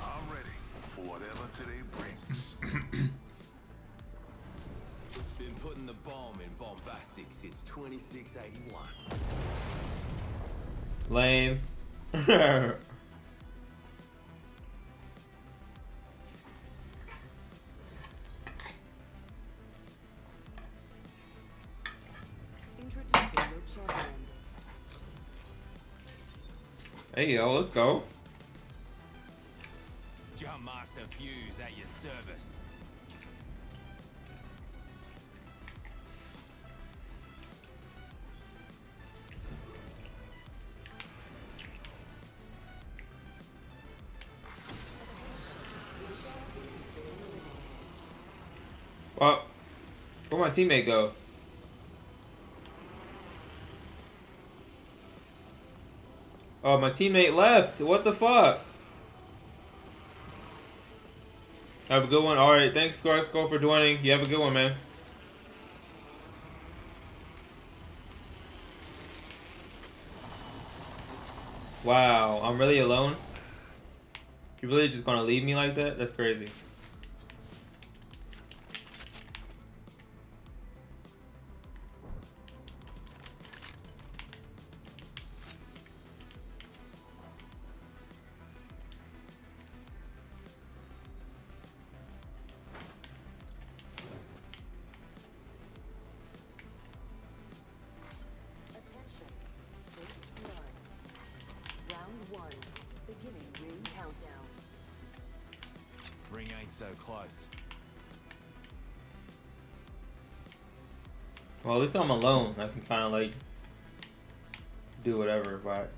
I'm ready for whatever today brings. Been putting the bomb in bombastic since 2681. Lame. Introducing your champion. Hey, yo, let's go. Jump Master Fuse at your service. Well, where'd my teammate go? Oh, my teammate left. What the fuck? Have a good one. Alright, thanks, Scarsco, for joining. You have a good one, man. Wow, I'm really alone? You really just gonna leave me like that? That's crazy. Attention. First blood. Round 1. Beginning ring countdown. Ring ain't so close. Well, at least I'm alone. I can kind of like do whatever, but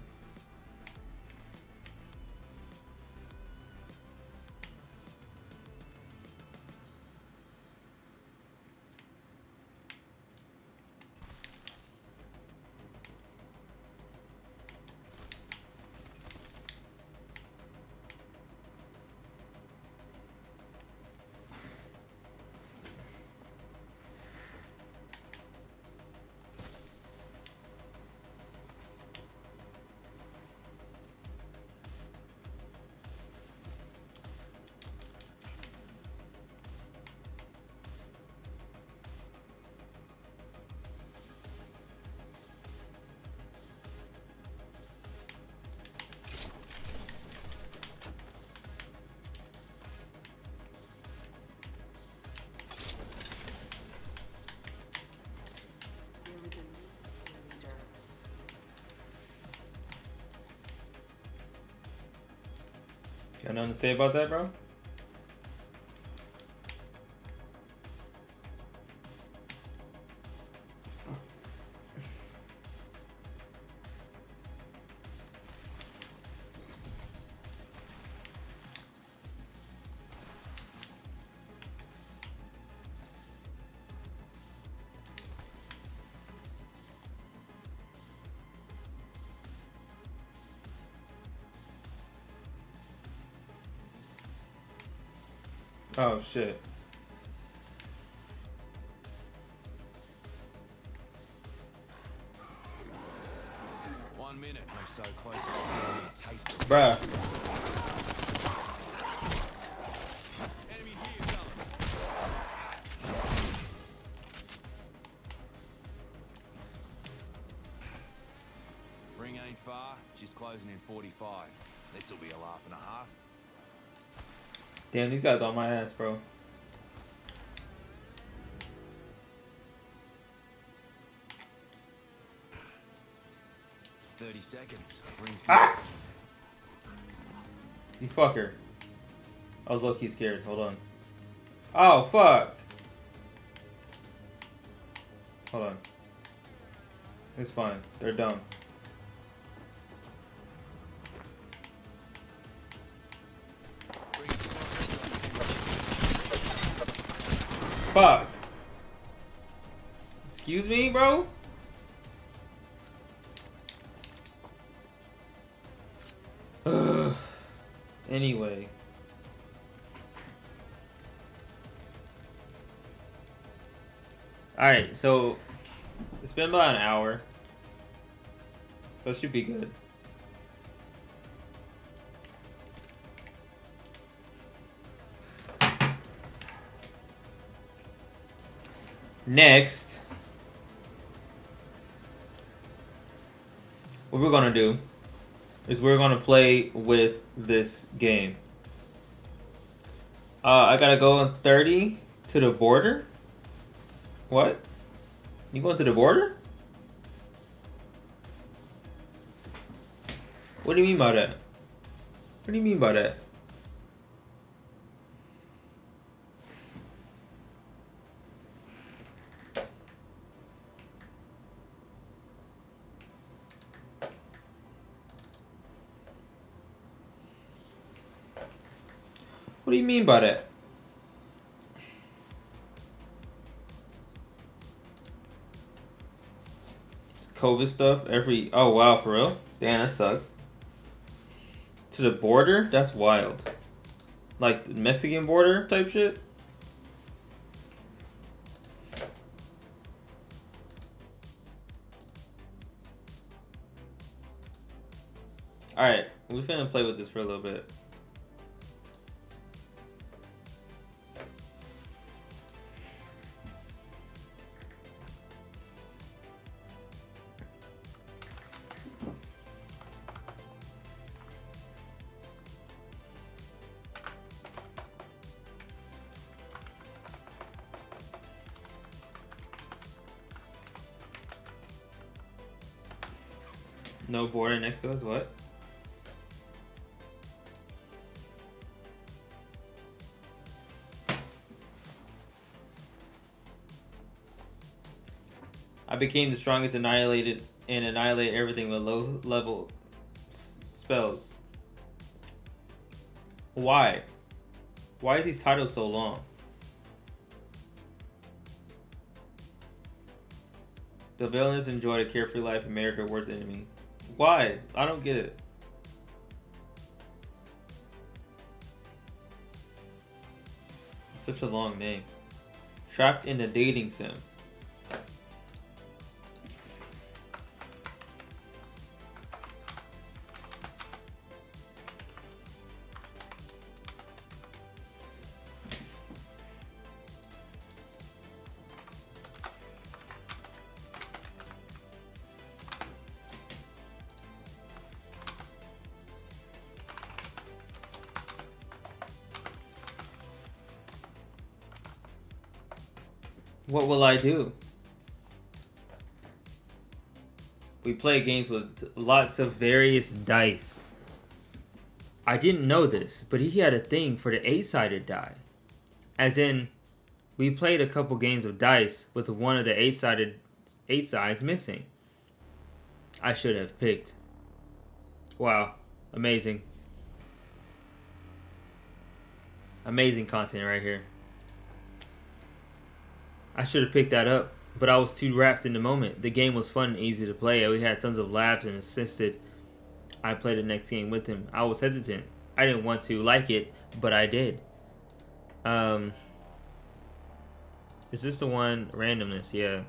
There is a new leader. got nothing to say about that, bro? Oh shit. One minute, I'm so close. I can taste it. Bruh. Enemy here, fella. Ring ain't far. She's closing in 45. This'll be a laugh and a half. Damn, these guys on my ass, bro. $30 seconds. Rings Ah! You fucker. I was low-key scared. Hold on. Oh, fuck. Hold on. It's fine. They're dumb. Fuck. Excuse me, bro? Ugh. Anyway. Alright, so it's been about an hour. So it should be good. Next, what we're gonna do is we're gonna play with this game. I gotta go in 30 to the border. What? You going to the border? What do you mean by that? What do you mean by that? What do you mean by that? It's COVID stuff every... Oh, wow, for real? Damn, that sucks. To the border? That's wild. Like, the Mexican border type shit? Alright, we're gonna play with this for a little bit. No border next to us, what? I became the strongest annihilate everything with low level spells. Why? Why is these titles so long? The villains enjoyed a carefree life. America worst enemy. Why? I don't get it. It's such a long name. Trapped in a dating sim. What will I do? We play games with lots of various dice. I didn't know this, but he had a thing for the 8-sided die. As in, we played a couple games of dice with one of the 8 sides missing. I should have picked. Wow, amazing. Amazing content right here. I should have picked that up, but I was too wrapped in the moment. The game was fun and easy to play. We had tons of laughs and insisted I play the next game with him. I was hesitant. I didn't want to like it, but I did. Is this the one? Randomness, yeah.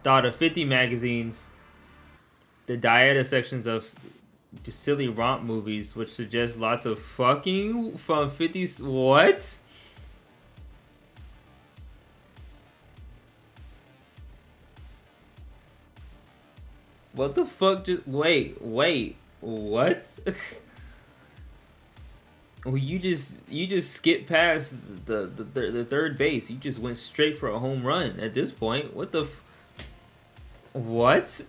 Thought of 50 magazines. The dieta sections of silly romp movies, which suggest lots of fucking from 50s. What? What the fuck? Just wait. What? Well, you just skipped past the third base. You just went straight for a home run at this point. What the? What?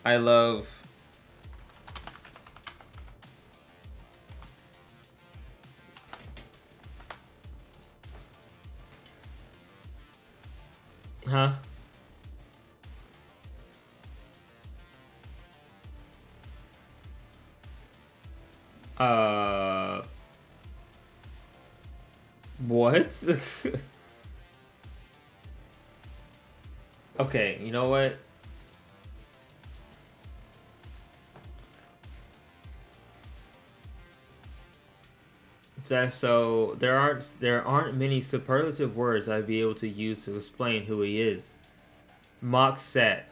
I love. Huh? What? Okay, you know what? That's so there aren't many superlative words I'd be able to use to explain who he is. Mock sat,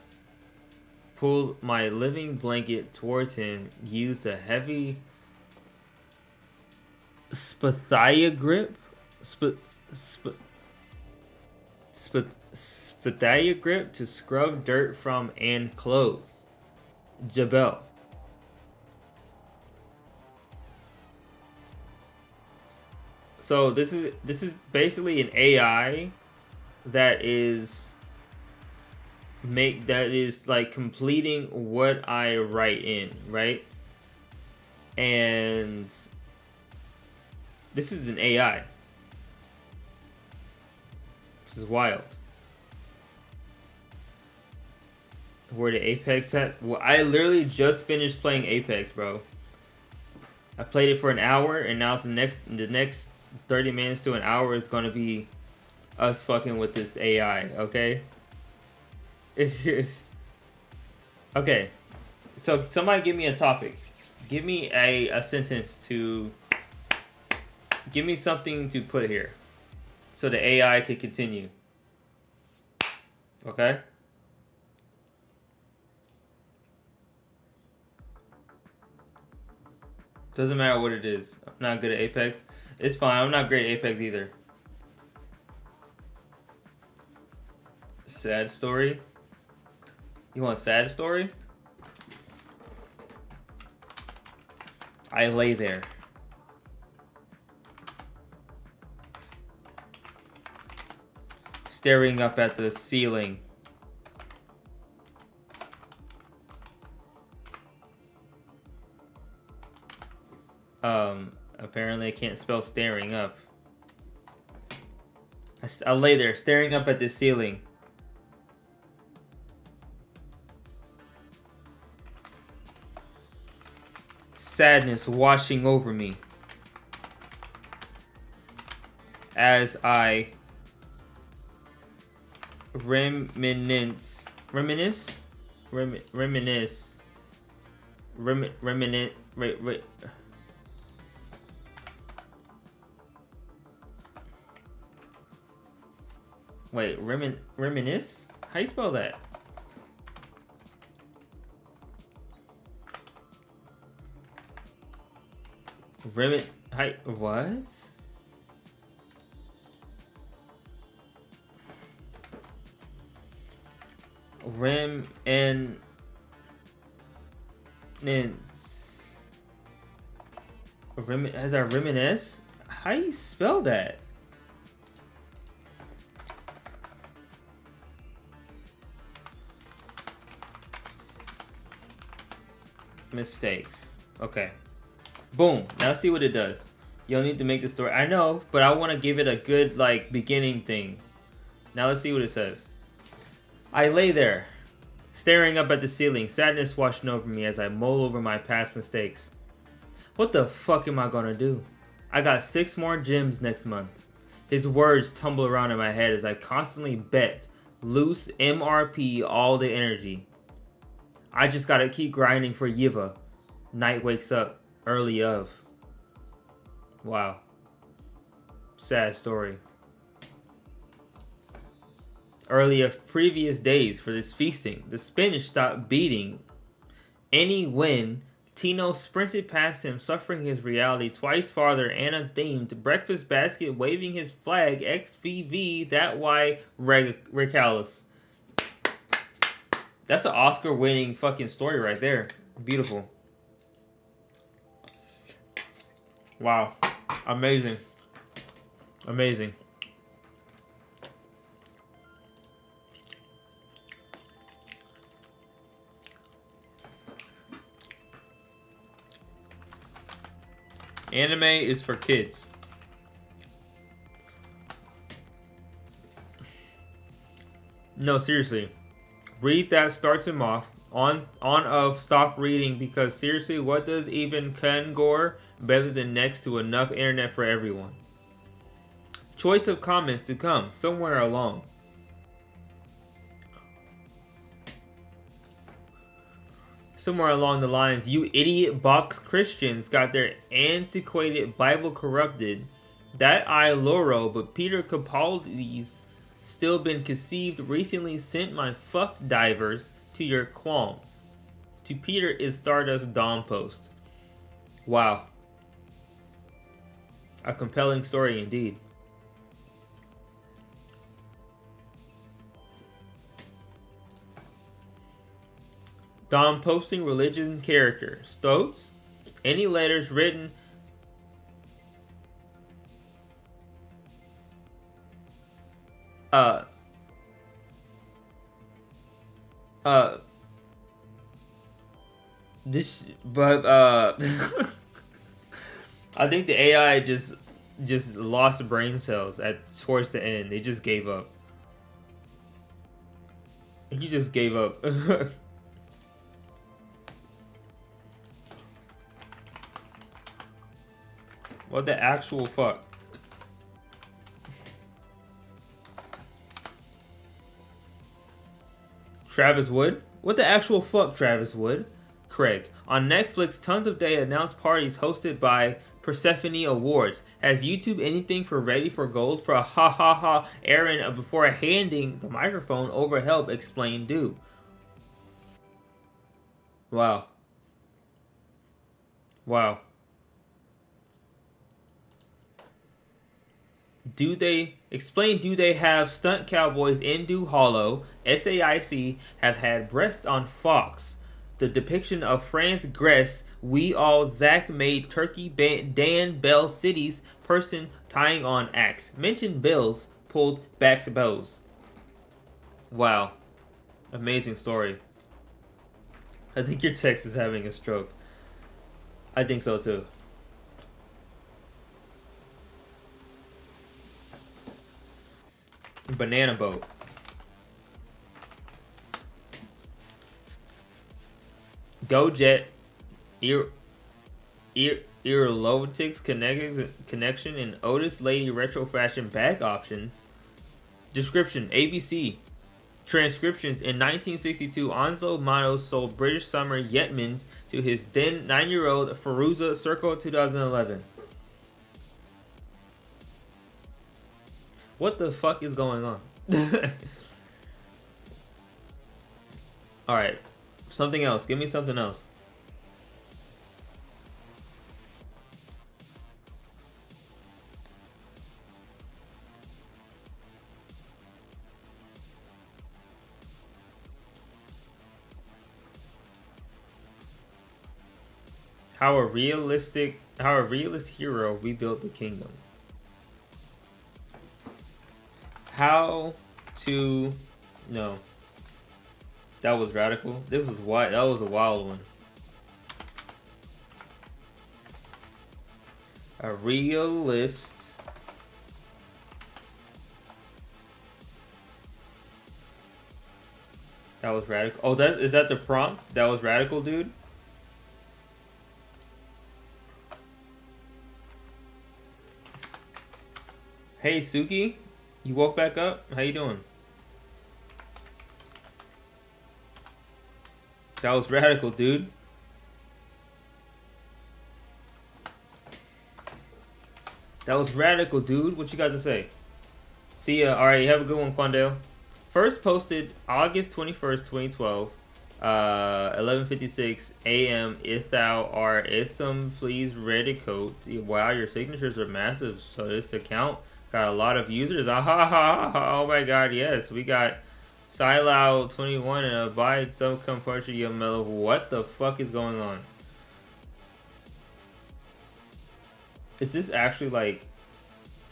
pulled my living blanket towards him, used a heavy spathia grip, spathia grip to scrub dirt from and clothes. Jabel. So this is basically an AI that is like completing what I write in, right? And this is an AI. This is wild. Where the Apex at? Well, I literally just finished playing Apex, bro. I played it for an hour, and now the next 30 minutes to an hour is gonna be us fucking with this AI, okay? Okay. So somebody give me a topic. Give me a sentence to. Give me something to put here, so the AI can continue. Okay. Doesn't matter what it is. I'm not good at Apex. It's fine. I'm not great at Apex either. Sad story? You want a sad story? I lay there. Staring up at the ceiling. Apparently I can't spell staring up. I lay there staring up at the ceiling. Sadness washing over me as I reminisce. Wait, reminisce? How you spell that? What? As I reminisce? How you spell that? Mistakes. Okay. Boom. Now let's see what it does. You don't need to make the story. I know, but I want to give it a good, like, beginning thing. Now let's see what it says. I lay there, staring up at the ceiling, sadness washing over me as I mull over my past mistakes. What the fuck am I gonna do? I got 6 more gyms next month. His words tumble around in my head as I constantly bet loose MRP all the energy. I just gotta keep grinding for Yiva. Night wakes up early of. Wow. Sad story. Early of previous days for this feasting, the Spanish stopped beating any win. Tino sprinted past him, suffering his reality twice farther and unthemed. Breakfast basket waving his flag, XVV, that why Recalis. That's an Oscar-winning fucking story right there. Beautiful. Wow. Amazing. Amazing. Anime is for kids. No, seriously. Read that starts him off. On of stop reading because seriously, what does even Kangor better than next to enough internet for everyone? Choice of comments to come somewhere along. Somewhere along the lines, you idiot box Christians got their antiquated Bible corrupted. That I Loro, but Peter Capaldi's still been conceived. Recently sent my fuck divers to your qualms. To Peter is Stardust Dawn post. Wow. A compelling story indeed. Dom posting religion character. Stoats? Any letters written I think the AI just lost brain cells towards the end. They just gave up. He just gave up. What the actual fuck? Travis Wood? What the actual fuck, Travis Wood? Craig. On Netflix, Tons of Day announced parties hosted by Persephone Awards. Has YouTube anything for Ready for Gold for a ha ha ha Aaron before handing the microphone over help explain do. Wow. Wow. Do they have stunt cowboys in Do Hollow? SAIC have had breast on Fox. The depiction of Franz Gress, We All Zach made Turkey Dan Bell City's person tying on axe. Mentioned bills pulled back bows. Wow. Amazing story. I think your text is having a stroke. I think so too. Banana boat. Go Jet. Earlovitics connection and Otis Lady retro fashion bag options. Description: ABC. Transcriptions: in 1962, Onslow Manos sold British summer Yetmans to his then 9-year-old Feruza circa 2011. What the fuck is going on? Alright. Something else. Give me something else. How a realist hero rebuilt the kingdom. How to no. That was radical. This was wild. That was a wild one. A realist that was radical. Oh, is that the prompt? That was radical, dude. Hey, Suki. You woke back up? How you doing? That was radical, dude. That was radical, dude. What you got to say? See ya. Alright, have a good one, Quandale. First posted August 21st, 2012. 11:56 a.m. If thou art Itham, please Redicoat. Wow, your signatures are massive. So this account got a lot of users. Ah, ha, ha, ha. Oh my god, yes. We got Silau 21 and Abide some composure Yamelo. What the fuck is going on? Is this actually like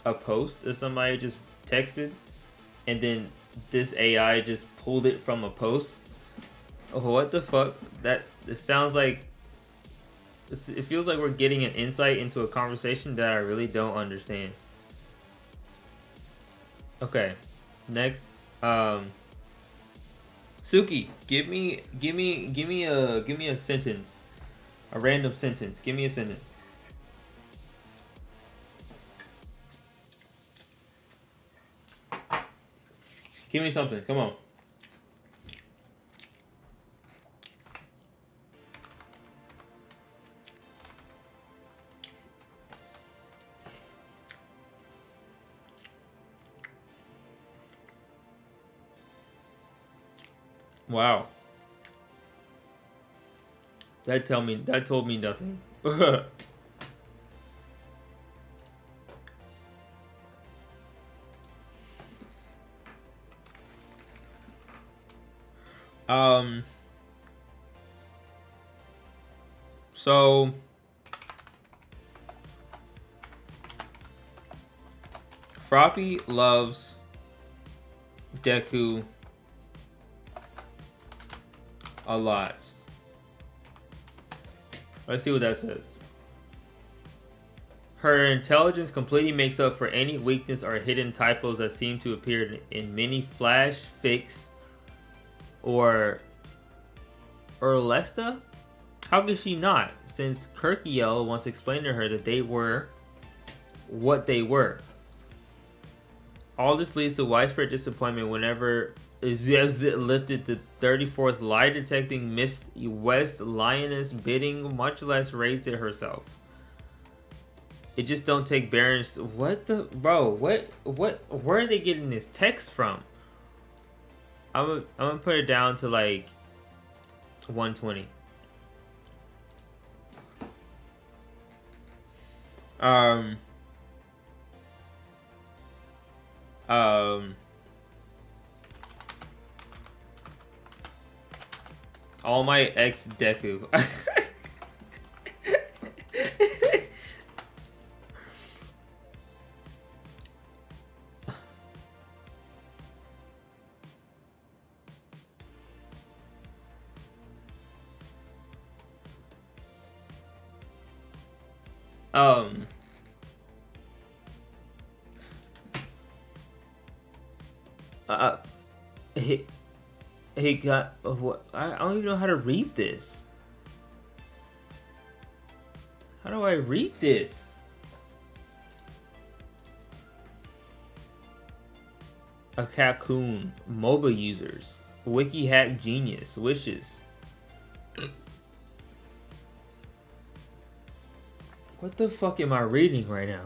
a post that somebody just texted and then this AI just pulled it from a post? Oh, what the fuck? It sounds like it feels like we're getting an insight into a conversation that I really don't understand. Okay, next. Suki, give me a sentence, a random sentence. Give me a sentence. Give me something. Come on. Wow. That told me nothing. So Froppy loves Deku a lot. Let's see what that says. Her intelligence completely makes up for any weakness or hidden typos that seem to appear in many flash fics or Urlesta? How could she not? Since Kirkiel once explained to her that they were what they were. All this leads to widespread disappointment whenever lifted the 34th lie detecting Miss West Lioness bidding, much less raised it herself. It just don't take Barons. What the bro? What? Where are they getting this text from? I'm gonna put it down to like 120. All my ex Deku. He got what? I don't even know how to read this. How do I read this? A cocoon. MOBA users. Wiki hack genius. Wishes. What the fuck am I reading right now?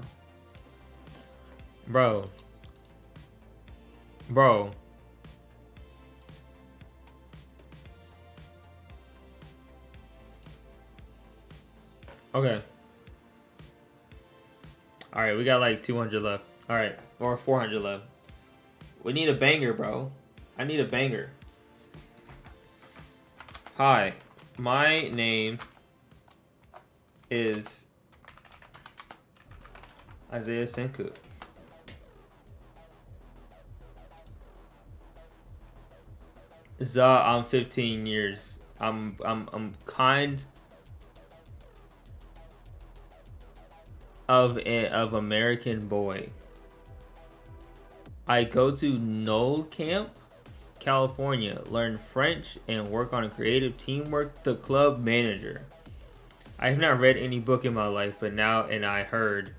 Bro. Okay. Alright, we got like 200 left. Alright, or 400 left. We need a banger, bro. I need a banger. Hi, my name is Isaiah Senku. I'm 15 years. I'm kind of American boy. I go to Knoll Camp, California, learn French and work on a creative teamwork. The club manager. I have not read any book in my life, but now I heard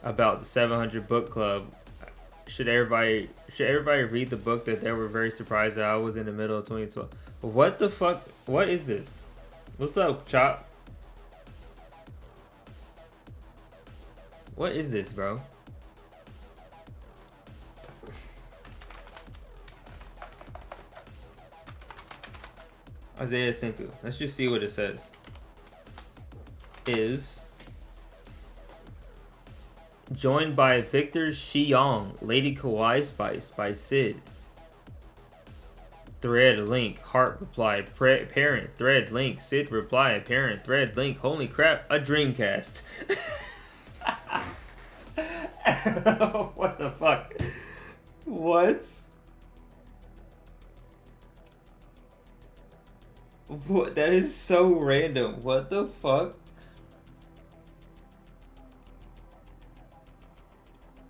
about the 700 book club. Should everybody read the book that they were very surprised that I was in the middle of 2012? What the fuck? What is this? What's up, Chop? What is this, bro? Isaiah Senku. Let's just see what it says. Is joined by Victor Xiong, Lady Kawaii Spice by Sid. Thread link, heart reply, parent, thread link, Sid reply, parent, thread link, holy crap, a Dreamcast. What the fuck? What? What? That is so random. What the fuck?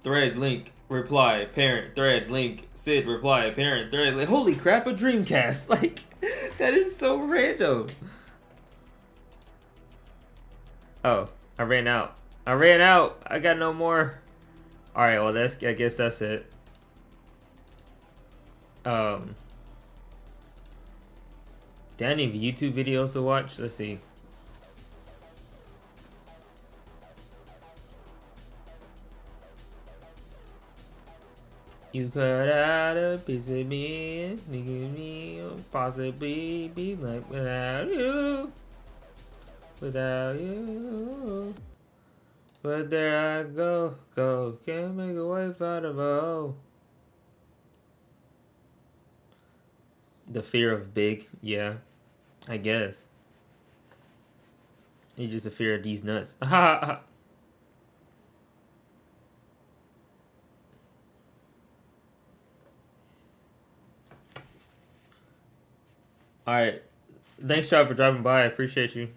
Thread link reply parent thread link Sid reply parent thread link. Holy crap, a Dreamcast. Like, that is so random. Oh, I ran out. I got no more. All right, well I guess that's it. Do I have any YouTube videos to watch? Let's see. You cut out a piece of me, making me possibly be like without you. But there I go, can't make a wife out of a hoe. The fear of big, yeah, I guess. You're just a fear of these nuts. Alright, thanks, Chop, for dropping by. I appreciate you.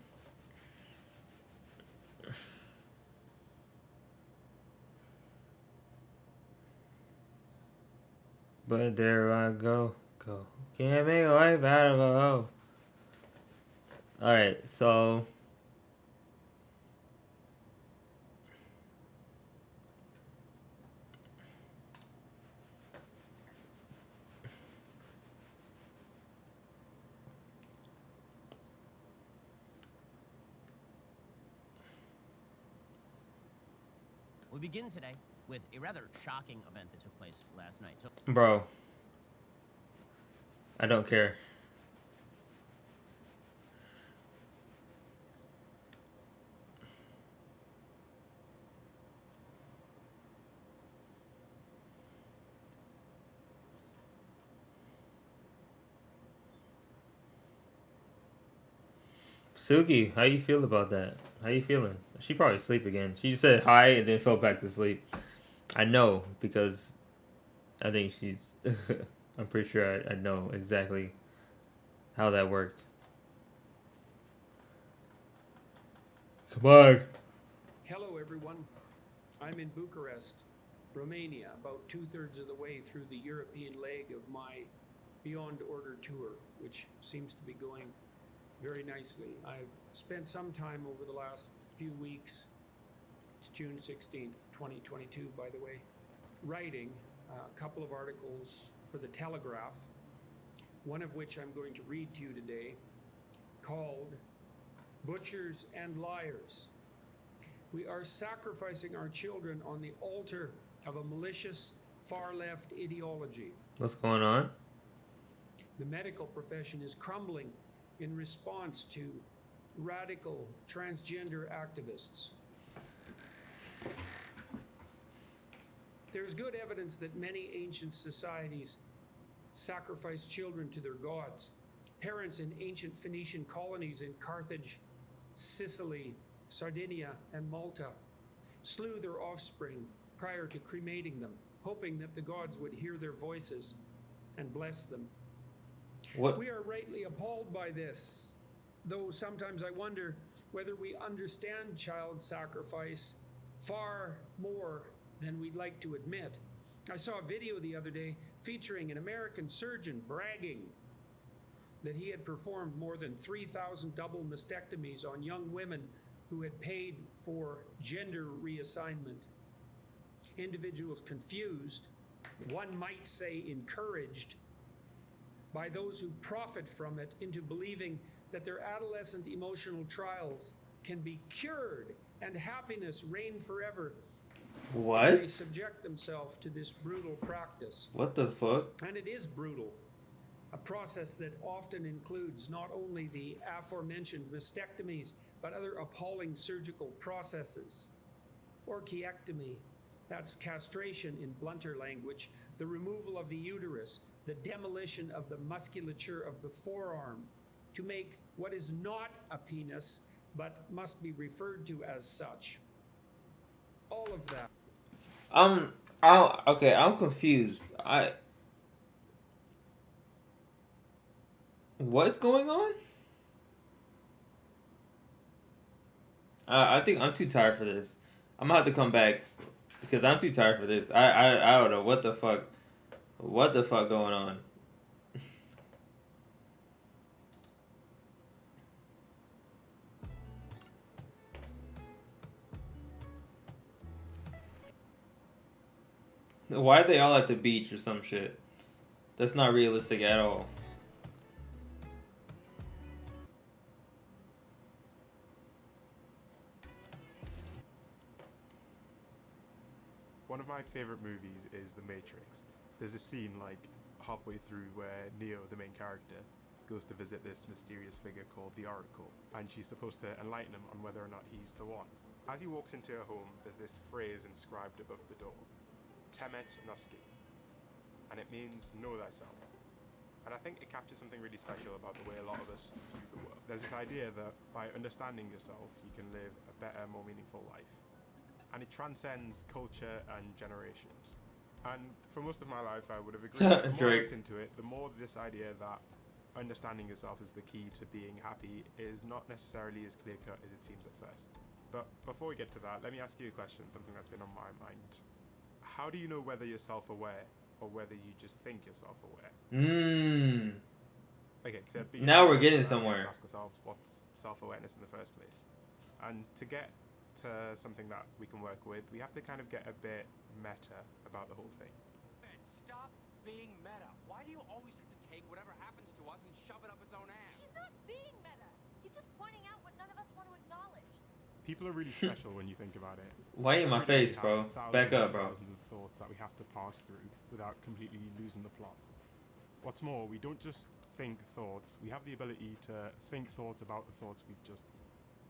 But there I go. Can't make a wife out of a hoe. Alright, so We begin today with a rather shocking event that took place last night. So, Bro, I don't care. Suki, how you feel about that? How you feeling? She probably asleep again. She said hi and then fell back to sleep. I know because I think she's. I'm pretty sure I know exactly how that worked. Come on. Hello, everyone. I'm in Bucharest, Romania, about 2/3 of the way through the European leg of my Beyond Order tour, which seems to be going very nicely. I've spent some time over the last few weeks, it's June 16th, 2022, by the way, writing a couple of articles for the Telegraph, one of which I'm going to read to you today, called Butchers and Liars. We are sacrificing our children on the altar of a malicious far-left ideology. What's going on? The medical profession is crumbling in response to radical transgender activists. There's good evidence that many ancient societies sacrificed children to their gods. Parents in ancient Phoenician colonies in Carthage, Sicily, Sardinia, and Malta slew their offspring prior to cremating them, hoping that the gods would hear their voices and bless them. What? We are rightly appalled by this, though sometimes I wonder whether we understand child sacrifice far more than we'd like to admit. I saw a video the other day featuring an American surgeon bragging that he had performed more than 3,000 double mastectomies on young women who had paid for gender reassignment. Individuals confused, one might say encouraged, by those who profit from it into believing that their adolescent emotional trials can be cured and happiness reign forever. What? They subject themselves to this brutal practice. What the fuck? And it is brutal. A process that often includes not only the aforementioned mastectomies, but other appalling surgical processes. Orchiectomy, that's castration in blunter language, the removal of the uterus, the demolition of the musculature of the forearm to make what is not a penis, but must be referred to as such. All of that. Okay, I'm confused. What's going on? I think I'm too tired for this. I'm gonna have to come back because I'm too tired for this. I don't know what the fuck going on. Why are they all at the beach or some shit? That's not realistic at all. One of my favorite movies is The Matrix. There's a scene like halfway through where Neo, the main character, goes to visit this mysterious figure called the Oracle, and she's supposed to enlighten him on whether or not he's the one. As he walks into her home, there's this phrase inscribed above the door, Temet Noski, and it means know thyself. And I think it captures something really special about the way a lot of us view the world. There's this idea that by understanding yourself, you can live a better, more meaningful life. And it transcends culture and generations. And for most of my life, I would have agreed. The more I looked into it, the more this idea that understanding yourself is the key to being happy is not necessarily as clear-cut as it seems at first. But before we get to that, let me ask you a question, something that's been on my mind. How do you know whether you're self-aware or whether you just think you're self-aware? Okay, now we're getting somewhere. We have to ask ourselves, what's self-awareness in the first place? And to get to something that we can work with, we have to kind of get a bit meta about the whole thing. Stop being meta. Why do you always have to take whatever happens to us and shove it up its own ass? He's not being meta. He's just pointing out what none of us want to acknowledge. People are really special when you think about it. Why in my Every day we face, have bro? thousands Back up, and bro. thousands of thoughts that we have to pass through without completely losing the plot. What's more, we don't just think thoughts, we have the ability to think thoughts about the thoughts we've just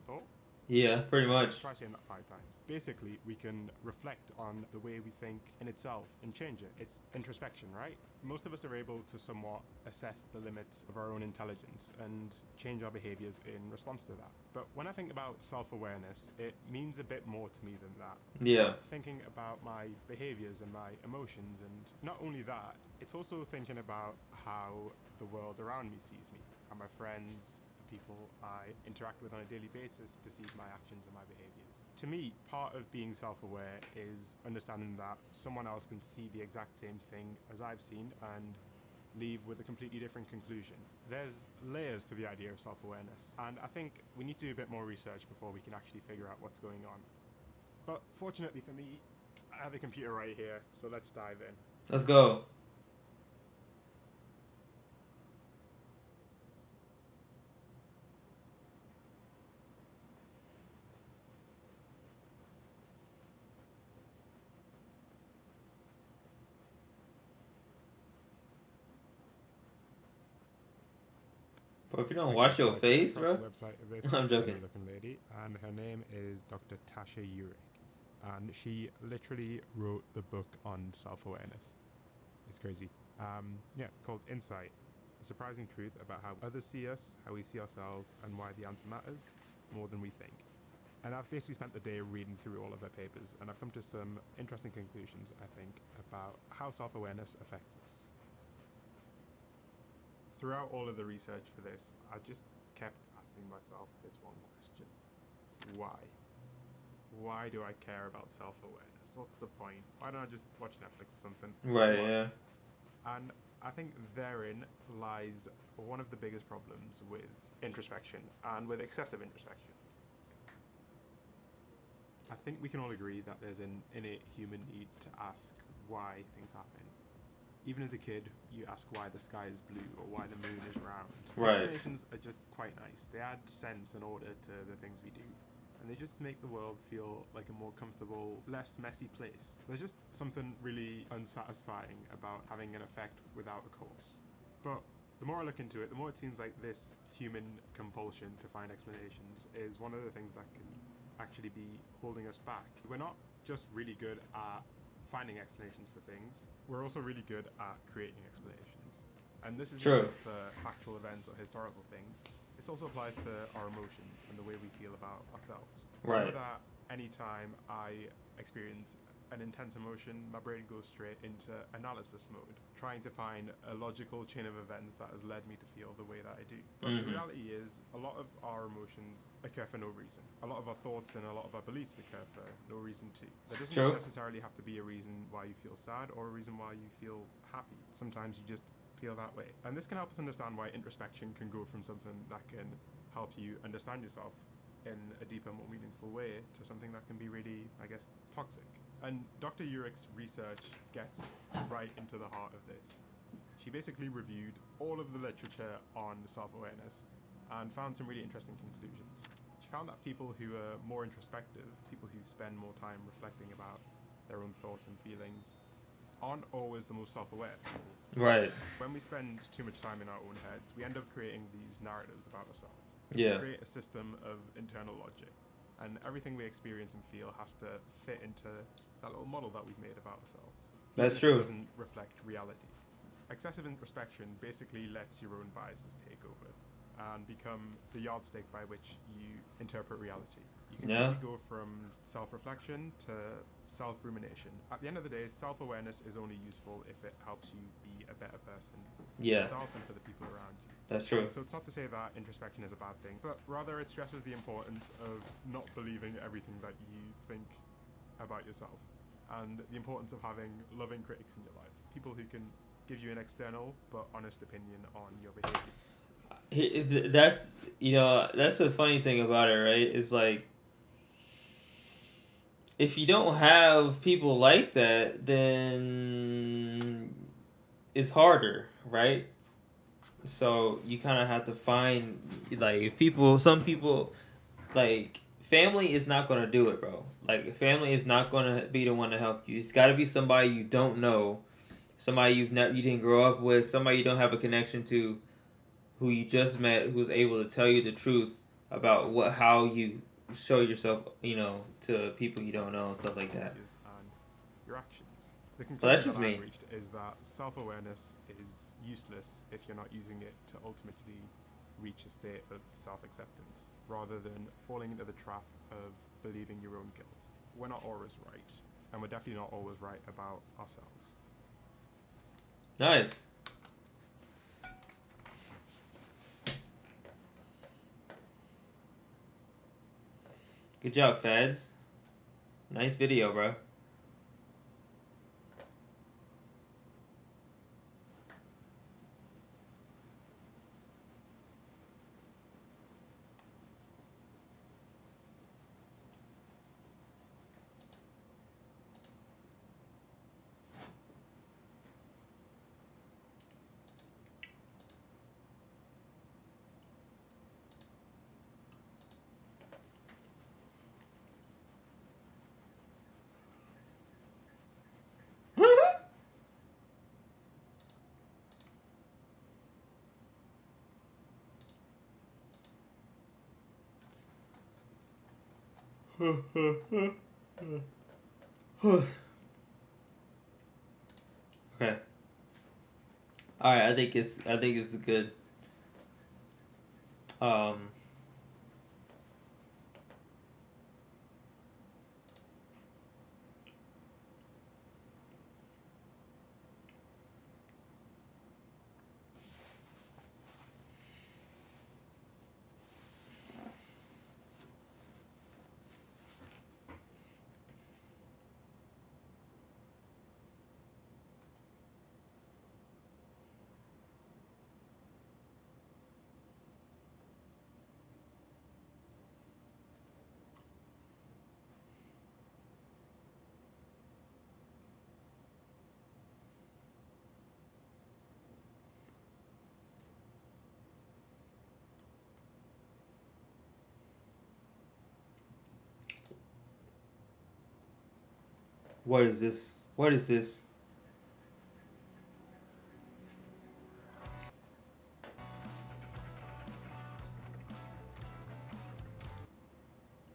thought. Yeah, pretty much. Try saying that 5 times. Basically, we can reflect on the way we think in itself and change it. It's introspection, right? Most of us are able to somewhat assess the limits of our own intelligence and change our behaviors in response to that. But when I think about self-awareness, it means a bit more to me than that. Yeah. It's about thinking about my behaviors and my emotions, and not only that, it's also thinking about how the world around me sees me, how my friends, people I interact with on a daily basis perceive my actions and my behaviors. To me, part of being self-aware is understanding that someone else can see the exact same thing as I've seen and leave with a completely different conclusion. There's layers to the idea of self-awareness, and I think we need to do a bit more research before we can actually figure out what's going on. But fortunately for me, I have a computer right here, so let's dive in. Let's go. Bro, if you don't Okay, wash so your I came face, across bro. the website of this I'm joking. lovely-looking lady, and her name is Dr. Tasha Eurich, and she literally wrote the book on self-awareness. It's crazy. Yeah, called Insight: The Surprising Truth About How Others See Us, How We See Ourselves, and Why the Answer Matters More Than We Think. And I've basically spent the day reading through all of her papers, and I've come to some interesting conclusions, I think, about how self-awareness affects us. Throughout all of the research for this, I just kept asking myself this one question. Why? Why do I care about self-awareness? What's the point? Why don't I just watch Netflix or something? Right, Why? yeah. And I think therein lies one of the biggest problems with introspection and with excessive introspection. I think we can all agree that there's an innate human need to ask why things happen. Even as a kid, you ask why the sky is blue or why the moon is round. Right. Explanations are just quite nice. They add sense and order to the things we do. And they just make the world feel like a more comfortable, less messy place. There's just something really unsatisfying about having an effect without a cause. But the more I look into it, the more it seems like this human compulsion to find explanations is one of the things that can actually be holding us back. We're not just really good at finding explanations for things, we're also really good at creating explanations. And this isn't True. just for factual events or historical things, this also applies to our emotions and the way we feel about ourselves. I know Right. that anytime I experience an intense emotion, my brain goes straight into analysis mode, trying to find a logical chain of events that has led me to feel the way that I do. But the reality is, a lot of our emotions occur for no reason. A lot of our thoughts and a lot of our beliefs occur for no reason too. There doesn't True. necessarily have to be a reason why you feel sad or a reason why you feel happy. Sometimes you just feel that way. And this can help us understand why introspection can go from something that can help you understand yourself in a deeper, more meaningful way to something that can be really, I guess, toxic. And Dr. Urich's research gets right into the heart of this. She basically reviewed all of the literature on self-awareness and found some really interesting conclusions. She found that people who are more introspective, people who spend more time reflecting about their own thoughts and feelings, aren't always the most self-aware people. Right. When we spend too much time in our own heads, we end up creating these narratives about ourselves. Yeah. We create a system of internal logic, and everything we experience and feel has to fit into that little model that we've made about ourselves. That's even if true. It doesn't reflect reality. Excessive introspection basically lets your own biases take over and become the yardstick by which you interpret reality. You can Yeah. really go from self-reflection to self-rumination. At the end of the day, self-awareness is only useful if it helps you be a better person for Yeah. yourself and for the people around you. That's true. So it's not to say that introspection is a bad thing, but rather it stresses the importance of not believing everything that you think about yourself, and the importance of having loving critics in your life, people who can give you an external but honest opinion on your behavior. That's, that's the funny thing about it, right? It's like, if you don't have people like that, then it's harder, right? So you kind of have to find, like, if some people like family is not gonna do it, bro. Like family is not gonna be the one to help you. It's got to be somebody you don't know, somebody you didn't grow up with, somebody you don't have a connection to, who you just met, who's able to tell you the truth about how you show yourself, to people you don't know and stuff like that. And your actions. The That's conclusion just that me. I've reached is that self-awareness is useless if you're not using it to ultimately reach a state of self-acceptance, rather than falling into the trap of believing your own guilt. We're not always right, and we're definitely not always right about ourselves. Nice. Good job, Fads. Nice video, bro. Okay. All right. I think it's good. What is this? What is this?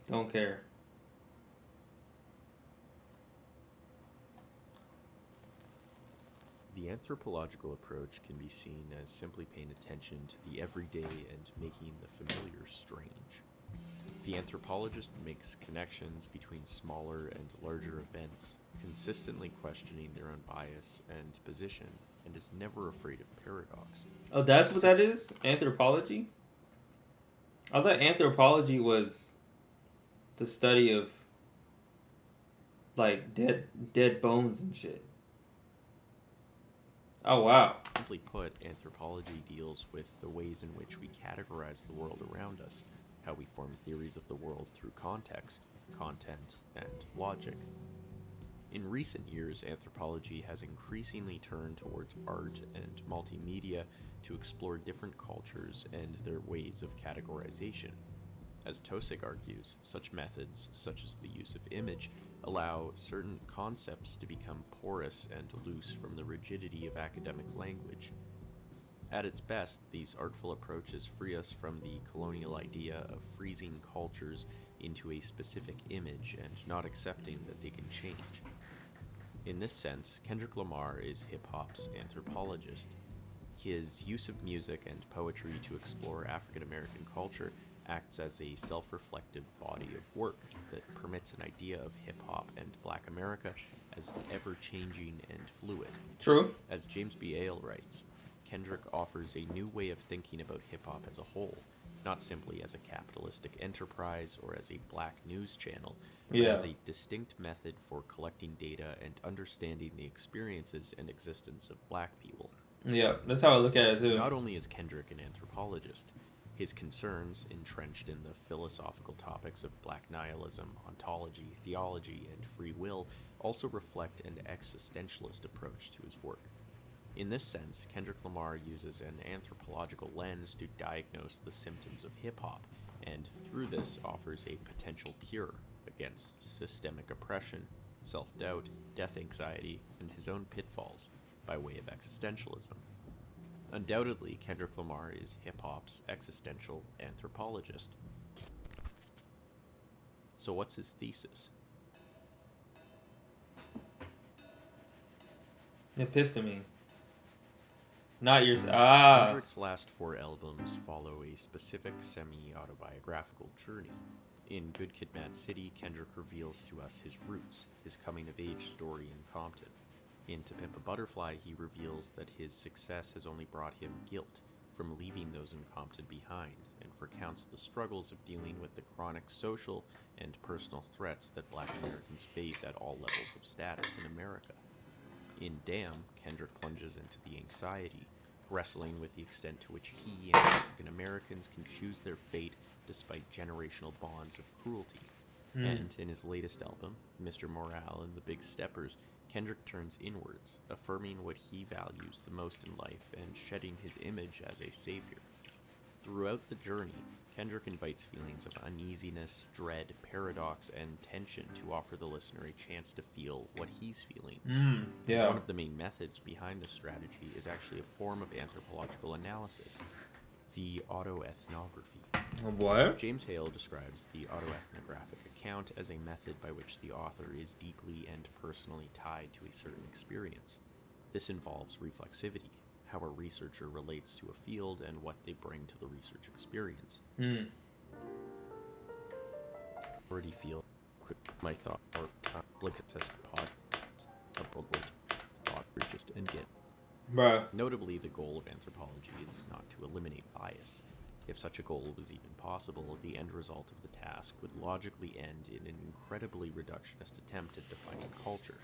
Don't care. The anthropological approach can be seen as simply paying attention to the everyday and making the familiar strange. The anthropologist makes connections between smaller and larger events, consistently questioning their own bias and position, and is never afraid of paradox. Oh, that's what that is? Anthropology? I thought anthropology was the study of like dead bones and shit. Oh wow. Simply put, anthropology deals with the ways in which we categorize the world around us, how we form theories of the world through context, content, and logic. In recent years, anthropology has increasingly turned towards art and multimedia to explore different cultures and their ways of categorization. As Tosick argues, such methods, such as the use of image, allow certain concepts to become porous and loose from the rigidity of academic language. At its best, these artful approaches free us from the colonial idea of freezing cultures into a specific image and not accepting that they can change. In this sense, Kendrick Lamar is hip-hop's anthropologist. His use of music and poetry to explore African American culture acts as a self-reflective body of work that permits an idea of hip-hop and Black America as ever-changing and fluid. True. As James B. Ale writes, Kendrick offers a new way of thinking about hip-hop as a whole, not simply as a capitalistic enterprise or as a black news channel, but as a distinct method for collecting data and understanding the experiences and existence of Black people. Yeah, that's how I look at it too. Not only is Kendrick an anthropologist, his concerns, entrenched in the philosophical topics of Black nihilism, ontology, theology, and free will, also reflect an existentialist approach to his work. In this sense, Kendrick Lamar uses an anthropological lens to diagnose the symptoms of hip-hop and through this offers a potential cure against systemic oppression, self-doubt, death anxiety, and his own pitfalls by way of existentialism. Undoubtedly, Kendrick Lamar is hip-hop's existential anthropologist. So what's his thesis? Episteme. Not yours. Ah. Kendrick's last 4 albums follow a specific semi-autobiographical journey. In Good Kid, Mad City, Kendrick reveals to us his roots, his coming-of-age story in Compton. In To Pimp a Butterfly, he reveals that his success has only brought him guilt from leaving those in Compton behind, and recounts the struggles of dealing with the chronic social and personal threats that Black Americans face at all levels of status in America. In Damn, Kendrick plunges into the anxiety, wrestling with the extent to which he and African Americans can choose their fate despite generational bonds of cruelty. And in his latest album, Mr. Morale and the Big Steppers, Kendrick turns inwards, affirming what he values the most in life and shedding his image as a savior. Throughout the journey, Kendrick invites feelings of uneasiness, dread, paradox, and tension to offer the listener a chance to feel what he's feeling. One of the main methods behind this strategy is actually a form of anthropological analysis, the autoethnography. What? James Hale describes the autoethnographic account as a method by which the author is deeply and personally tied to a certain experience. This involves reflexivity, how a researcher relates to a field and what they bring to the research experience. Already feel my thought or like it says pod thought just and get. Bruh. Notably, the goal of anthropology is not to eliminate bias. If such a goal was even possible, the end result of the task would logically end in an incredibly reductionist attempt at defining culture.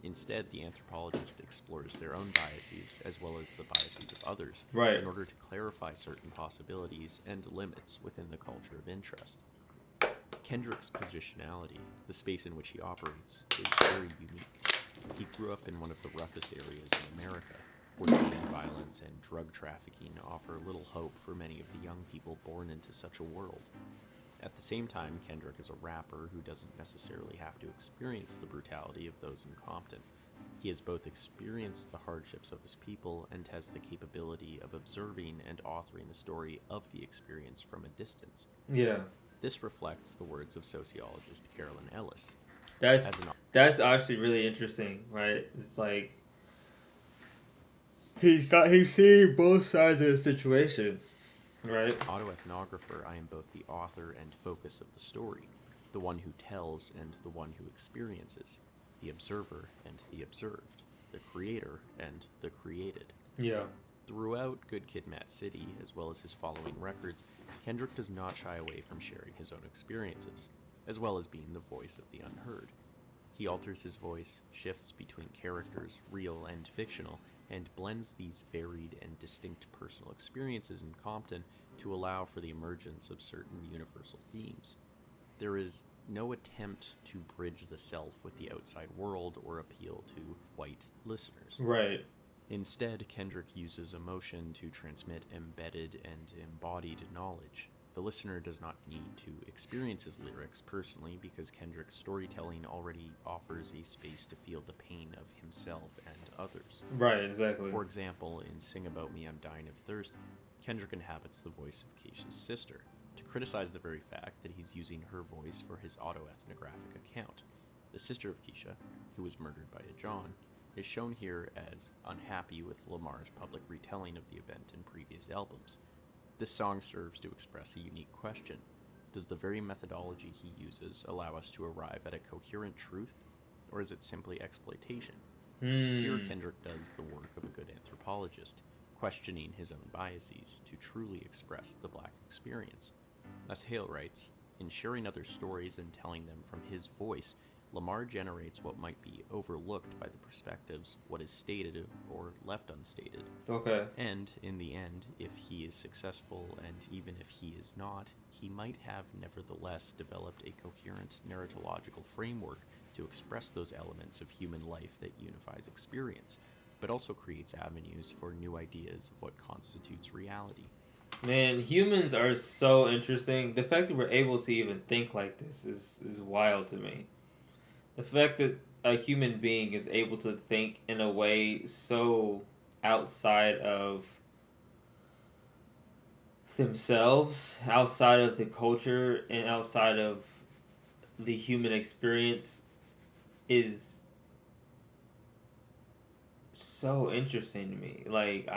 Instead, the anthropologist explores their own biases as well as the biases of others in order to clarify certain possibilities and limits within the culture of interest. Kendrick's positionality, the space in which he operates, is very unique. He grew up in one of the roughest areas in America, where gang violence and drug trafficking offer little hope for many of the young people born into such a world. At the same time, Kendrick is a rapper who doesn't necessarily have to experience the brutality of those in Compton. He has both experienced the hardships of his people and has the capability of observing and authoring the story of the experience from a distance. Yeah. This reflects the words of sociologist Carolyn Ellis. That's actually really interesting, right? It's like he's seeing both sides of the situation. Right. Autoethnographer, I am both the author and focus of the story, the one who tells and the one who experiences, the observer and the observed, the creator and the created. Yeah. Throughout Good Kid, Mad City, as well as his following records, Kendrick does not shy away from sharing his own experiences, as well as being the voice of the unheard. He alters his voice, shifts between characters, real and fictional, and blends these varied and distinct personal experiences in Compton to allow for the emergence of certain universal themes. There is no attempt to bridge the self with the outside world or appeal to white listeners. Right. Instead, Kendrick uses emotion to transmit embedded and embodied knowledge. The listener does not need to experience his lyrics personally because Kendrick's storytelling already offers a space to feel the pain of himself and others. Right, exactly. For example, in Sing About Me, I'm Dying of Thirst, Kendrick inhabits the voice of Keisha's sister, to criticize the very fact that he's using her voice for his autoethnographic account. The sister of Keisha, who was murdered by a John, is shown here as unhappy with Lamar's public retelling of the event in previous albums. This song serves to express a unique question. Does the very methodology he uses allow us to arrive at a coherent truth, or is it simply exploitation? Here Kendrick does the work of a good anthropologist, questioning his own biases to truly express the Black experience. As Hale writes, in sharing other stories and telling them from his voice, Lamar generates what might be overlooked by the perspectives, what is stated or left unstated. Okay. And, in the end, if he is successful, and even if he is not, he might have nevertheless developed a coherent narratological framework to express those elements of human life that unifies experience, but also creates avenues for new ideas of what constitutes reality. Man, humans are so interesting. The fact that we're able to even think like this is wild to me. The fact that a human being is able to think in a way so outside of themselves, outside of the culture, and outside of the human experience is so interesting to me. Like,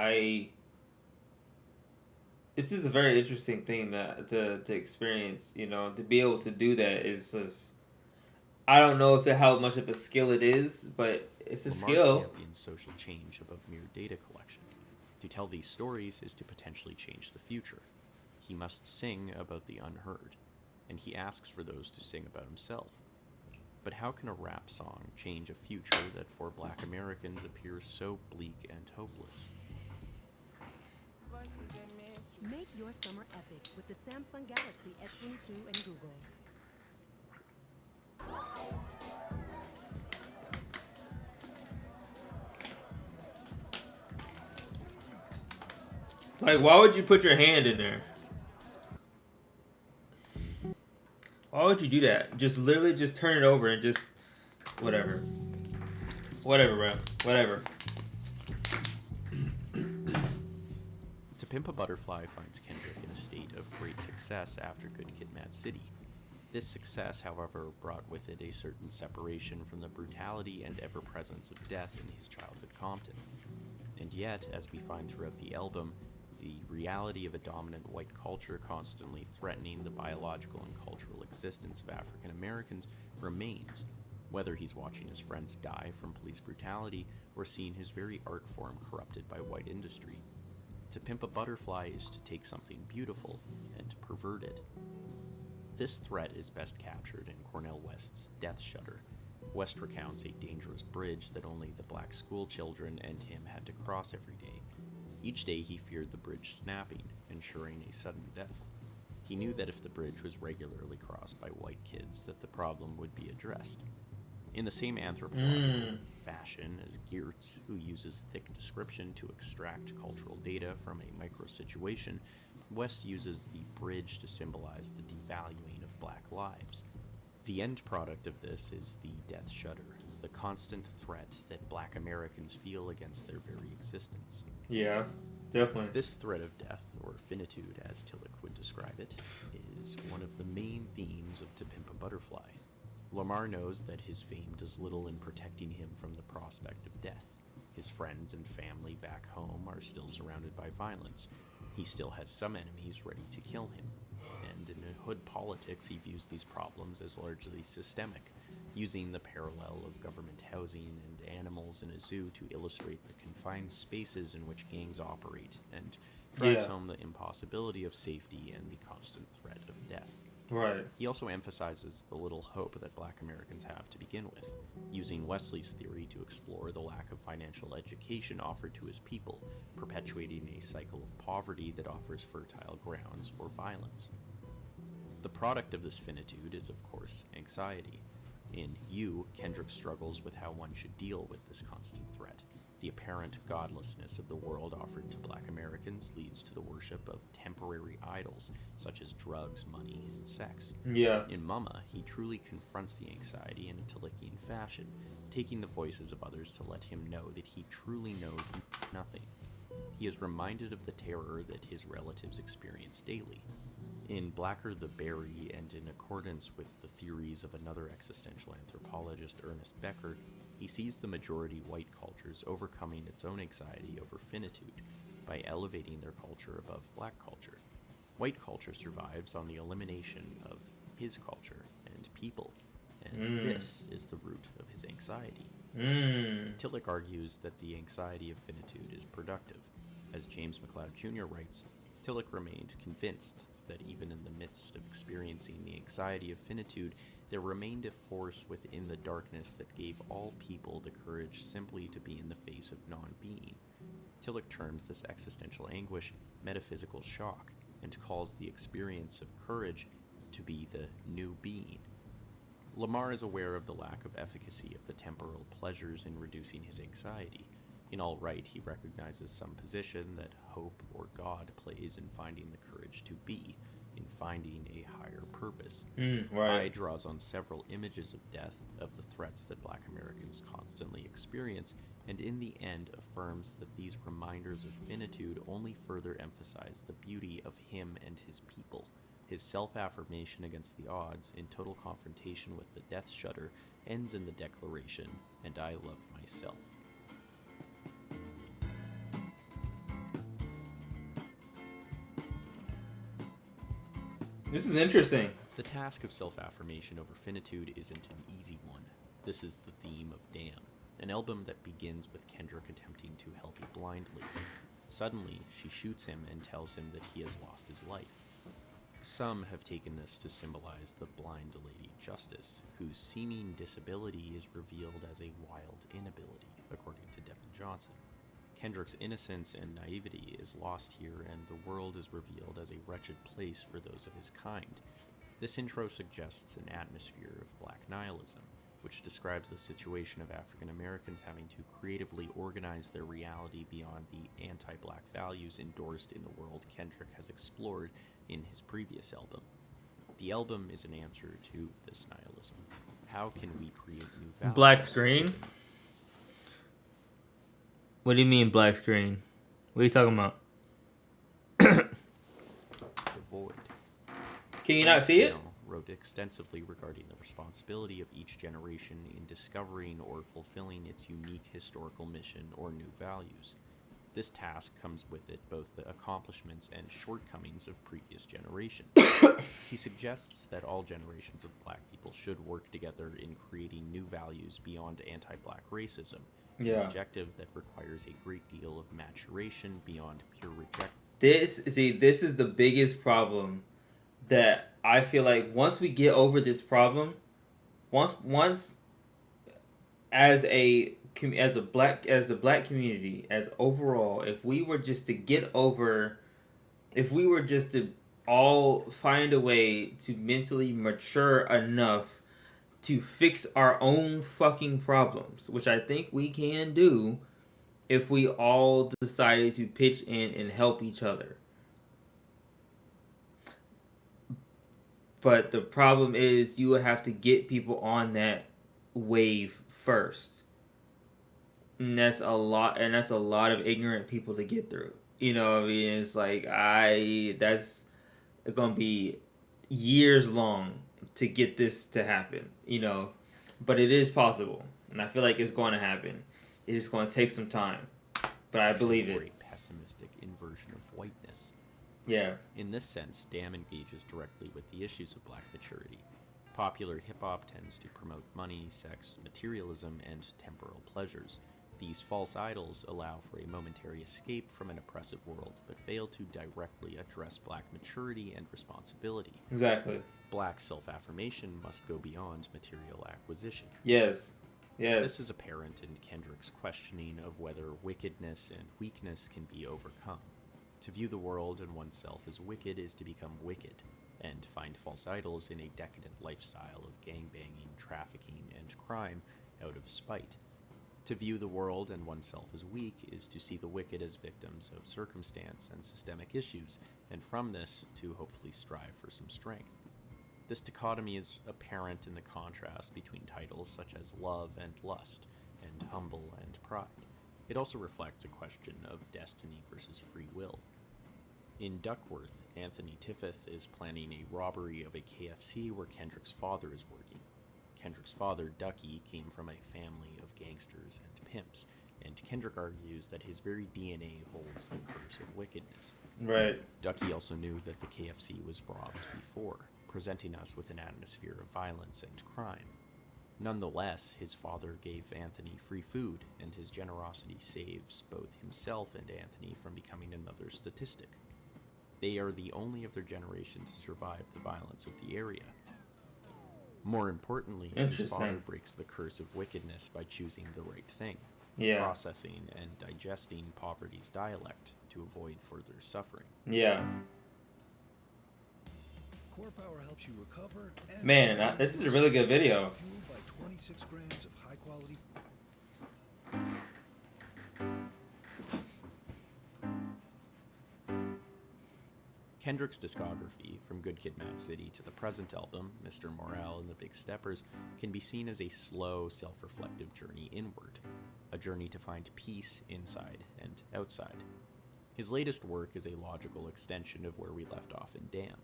this is a very interesting thing that to experience. You know, to be able to do that is just. I don't know if how much of a skill it is, but it's a Lamar skill. champions social change above mere data collection. To tell these stories is to potentially change the future. He must sing about the unheard, and he asks for those to sing about himself. But how can a rap song change a future that for Black Americans appears so bleak and hopeless? Make your summer epic with the Samsung Galaxy S22 and Google. Like, why would you put your hand in there? Why would you do that? Just literally just turn it over and just whatever. Whatever, bro. Whatever. To Pimp a Butterfly finds Kendrick in a state of great success after Good Kid, Mad City. This success, however, brought with it a certain separation from the brutality and ever-presence of death in his childhood Compton. And yet, as we find throughout the album, the reality of a dominant white culture constantly threatening the biological and cultural existence of African Americans remains, whether he's watching his friends die from police brutality or seeing his very art form corrupted by white industry. To Pimp a Butterfly is to take something beautiful and pervert it. This threat is best captured in Cornel West's Death Shudder. West recounts a dangerous bridge that only the black school children and him had to cross every day. Each day he feared the bridge snapping, ensuring a sudden death. He knew that if the bridge was regularly crossed by white kids, that the problem would be addressed. In the same anthropological fashion as Geertz, who uses thick description to extract cultural data from a micro situation, West uses the bridge to symbolize the devaluing of black lives. The end product of this is the Death Shudder, the constant threat that black Americans feel against their very existence. Yeah, definitely. This threat of death, or finitude as Tillich would describe it, is one of the main themes of To Pimp a Butterfly. Lamar knows that his fame does little in protecting him from the prospect of death. His friends and family back home are still surrounded by violence. He still has some enemies ready to kill him. And in hood politics, he views these problems as largely systemic, using the parallel of government housing and animals in a zoo to illustrate the confined spaces in which gangs operate, and drives home the impossibility of safety and the constant threat of death. Right. He also emphasizes the little hope that black Americans have to begin with, using Wesley's theory to explore the lack of financial education offered to his people, perpetuating a cycle of poverty that offers fertile grounds for violence. The product of this finitude is, of course, anxiety. In You, Kendrick struggles with how one should deal with this constant threat. The apparent godlessness of the world offered to black Americans leads to the worship of temporary idols, such as drugs, money, and sex. Yeah. In Mama, he truly confronts the anxiety in a Tillichian fashion, taking the voices of others to let him know that he truly knows nothing. He is reminded of the terror that his relatives experience daily. In Blacker the Berry, and in accordance with the theories of another existential anthropologist, Ernest Becker, he sees the majority white cultures overcoming its own anxiety over finitude by elevating their culture above black culture. White culture survives on the elimination of his culture and people, and this is the root of his anxiety. Tillich argues that the anxiety of finitude is productive. As James McLeod Jr. writes, Tillich remained convinced that even in the midst of experiencing the anxiety of finitude, there remained a force within the darkness that gave all people the courage simply to be in the face of non-being. Tillich terms this existential anguish metaphysical shock and calls the experience of courage to be the new being. Lamar is aware of the lack of efficacy of the temporal pleasures in reducing his anxiety. In All Right, he recognizes some position that hope or God plays in finding the courage to be, in finding a higher purpose. Right. I draws on several images of death, of the threats that Black Americans constantly experience, and in the end affirms that these reminders of finitude only further emphasize the beauty of him and his people. His self-affirmation against the odds, in total confrontation with the death shudder, ends in the declaration, "And I love myself." This is interesting. The task of self-affirmation over finitude isn't an easy one. This is the theme of Damn, an album that begins with Kendrick attempting to help a blind lady. Suddenly, she shoots him and tells him that he has lost his life. Some have taken this to symbolize the blind lady Justice, whose seeming disability is revealed as a wild inability, according to Devin Johnson. Kendrick's innocence and naivety is lost here, and the world is revealed as a wretched place for those of his kind. This intro suggests an atmosphere of black nihilism, which describes the situation of African Americans having to creatively organize their reality beyond the anti-black values endorsed in the world Kendrick has explored in his previous album. The album is an answer to this nihilism. How can we create new values? Black screen? What do you mean black screen? What are you talking about? The Void. Can you not see it? Wrote extensively regarding the responsibility of each generation in discovering or fulfilling its unique historical mission or new values. This task comes with it both the accomplishments and shortcomings of previous generations. He suggests that all generations of black people should work together in creating new values beyond anti-black racism, an objective that requires a great deal of maturation beyond pure rejection. This is the biggest problem that I feel like once we get over this problem, once as the black community, as overall, if we were just to all find a way to mentally mature enough to fix our own fucking problems, which I think we can do if we all decided to pitch in and help each other. But the problem is you would have to get people on that wave first. And that's a lot of ignorant people to get through. You know what I mean? It's like that's gonna be years long to get this to happen, you know. But it is possible. And I feel like it's going to happen. It's just going to take some time. But I believe it. A pessimistic inversion of whiteness. Yeah. In this sense, Damn engages directly with the issues of black maturity. Popular hip-hop tends to promote money, sex, materialism, and temporal pleasures. These false idols allow for a momentary escape from an oppressive world, but fail to directly address black maturity and responsibility. Exactly. Black self-affirmation must go beyond material acquisition. Yes. Yes. This is apparent in Kendrick's questioning of whether wickedness and weakness can be overcome. To view the world and oneself as wicked is to become wicked, and find false idols in a decadent lifestyle of gangbanging, trafficking, and crime out of spite. To view the world and oneself as weak is to see the wicked as victims of circumstance and systemic issues, and from this to hopefully strive for some strength. This dichotomy is apparent in the contrast between titles such as Love and Lust, and Humble and Pride. It also reflects a question of destiny versus free will. In Duckworth, Anthony Tiffith is planning a robbery of a KFC where Kendrick's father is working. Kendrick's father, Ducky, came from a family of gangsters and pimps, and Kendrick argues that his very DNA holds the curse of wickedness. Right. Ducky also knew that the KFC was robbed before, presenting us with an atmosphere of violence and crime. Nonetheless, his father gave Anthony free food, and his generosity saves both himself and Anthony from becoming another statistic. They are the only of their generation to survive the violence of the area. More importantly, his father breaks the curse of wickedness by choosing the right thing, processing and digesting poverty's dialect to avoid further suffering. Yeah. Core Power helps you recover. Man, this is a really good video. Fueled by 26 grams of high quality. Kendrick's discography, from Good Kid, Mad City to the present album, Mr. Morale and the Big Steppers, can be seen as a slow, self-reflective journey inward, a journey to find peace inside and outside. His latest work is a logical extension of where we left off in Damn.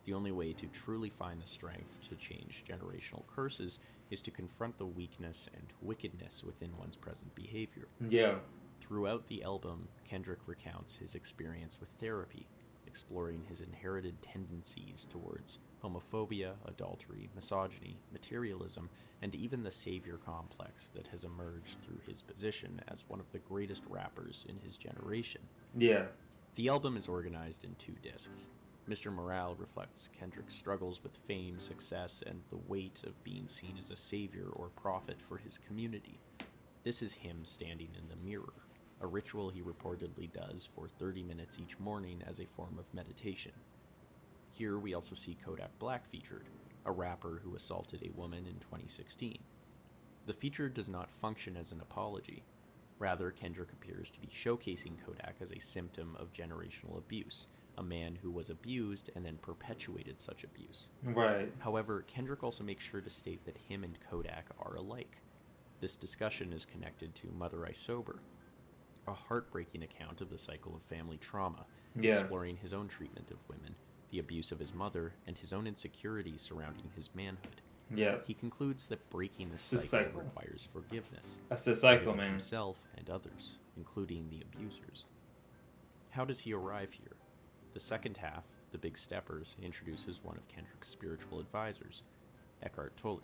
The only way to truly find the strength to change generational curses is to confront the weakness and wickedness within one's present behavior. Yeah. Throughout the album, Kendrick recounts his experience with therapy, exploring his inherited tendencies towards homophobia, adultery, misogyny, materialism, and even the savior complex that has emerged through his position as one of the greatest rappers in his generation. Yeah. The album is organized in 2 discs. Mr. Morale reflects Kendrick's struggles with fame, success, and the weight of being seen as a savior or prophet for his community. This is him standing in the mirror, a ritual he reportedly does for 30 minutes each morning as a form of meditation. Here we also see Kodak Black featured, a rapper who assaulted a woman in 2016. The feature does not function as an apology. Rather, Kendrick appears to be showcasing Kodak as a symptom of generational abuse, a man who was abused and then perpetuated such abuse. Right. However, Kendrick also makes sure to state that him and Kodak are alike. This discussion is connected to Mother I Sober, a heartbreaking account of the cycle of family trauma, exploring his own treatment of women, the abuse of his mother, and his own insecurities surrounding his manhood. Yeah. He concludes that breaking the cycle requires forgiveness. That's the cycle, man. Himself and others, including the abusers. How does he arrive here? The second half, The Big Steppers, introduces one of Kendrick's spiritual advisors, Eckhart Tolle,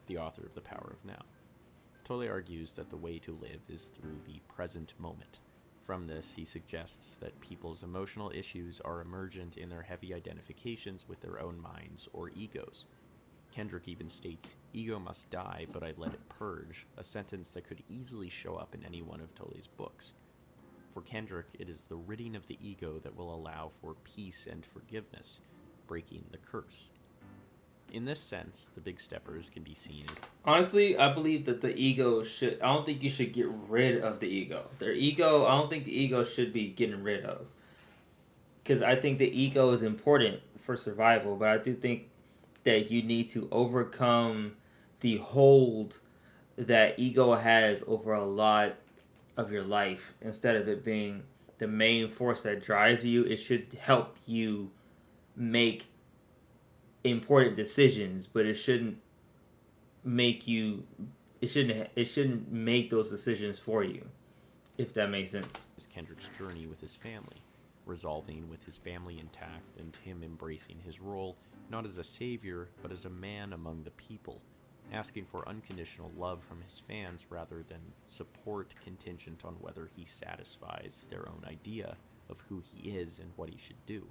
the author of The Power of Now. Tolle argues that the way to live is through the present moment. From this, he suggests that people's emotional issues are emergent in their heavy identifications with their own minds or egos. Kendrick even states, "Ego must die, but I let it purge," a sentence that could easily show up in any one of Tolle's books. For Kendrick, it is the ridding of the ego that will allow for peace and forgiveness, breaking the curse. In this sense, The Big Steppers can be seen as... Honestly, I believe that the ego should... I don't think you should get rid of the ego. Their ego, I don't think the ego should be getting rid of. Because I think the ego is important for survival, but I do think that you need to overcome the hold that ego has over a lot of your life. Instead of it being the main force that drives you, it should help you make important decisions, but it shouldn't make you... It shouldn't make those decisions for you, if that makes sense. Is Kendrick's journey with his family, resolving with his family intact and him embracing his role not as a savior, but as a man among the people, asking for unconditional love from his fans rather than support contingent on whether he satisfies their own idea of who he is and what he should do.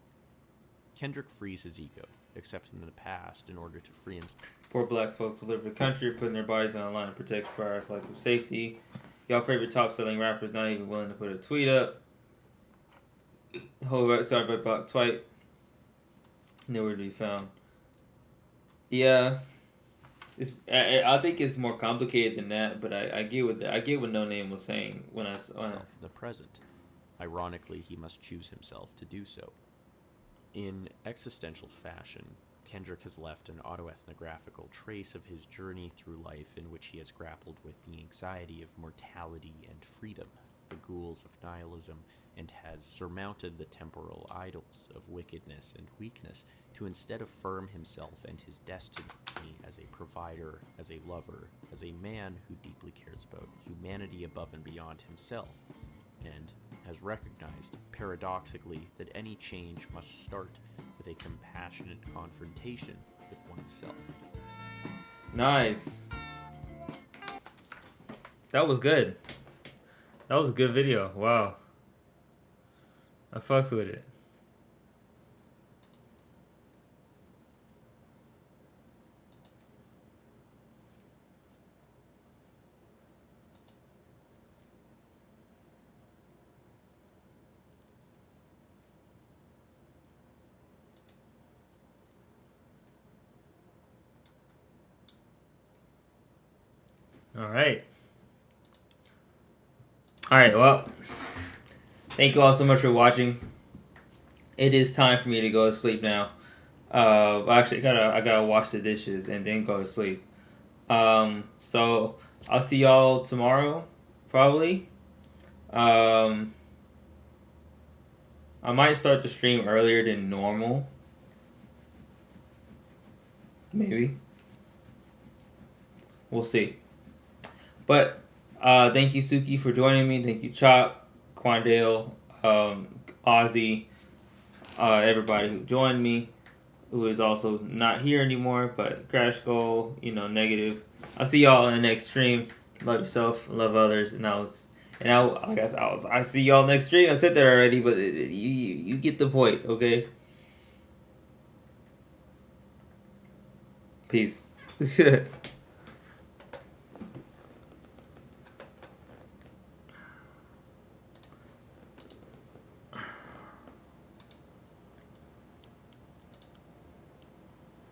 Kendrick frees his ego, accepting the past in order to free himself. Poor black folks who live in the country are putting their bodies on the line to protect for our collective safety. Y'all favorite top-selling rappers not even willing to put a tweet up. Whole sorry about Twite. Nowhere to be found. Yeah, I think it's more complicated than that, but I get what No Name was saying when I the present. Ironically, he must choose himself to do so. In existential fashion, Kendrick has left an autoethnographical trace of his journey through life in which he has grappled with the anxiety of mortality and freedom, the ghouls of nihilism, and has surmounted the temporal idols of wickedness and weakness to instead affirm himself and his destiny as a provider, as a lover, as a man who deeply cares about humanity above and beyond himself, and has recognized, paradoxically, that any change must start with a compassionate confrontation with oneself. Nice. That was good. That was a good video. Wow. I fucks with it. Alright, well, thank you all so much for watching. it is time for me to go to sleep now. Actually, I gotta wash the dishes and then go to sleep. So I'll see y'all tomorrow, probably. I might start the stream earlier than normal. Maybe. We'll see. But thank you, Suki, for joining me. Thank you, Chop, Quandale, Ozzy, everybody who joined me, who is also not here anymore, but Crash Goal, Negative. I'll see y'all in the next stream. Love yourself, love others, I see y'all next stream. I said that already, but you get the point, okay? Peace.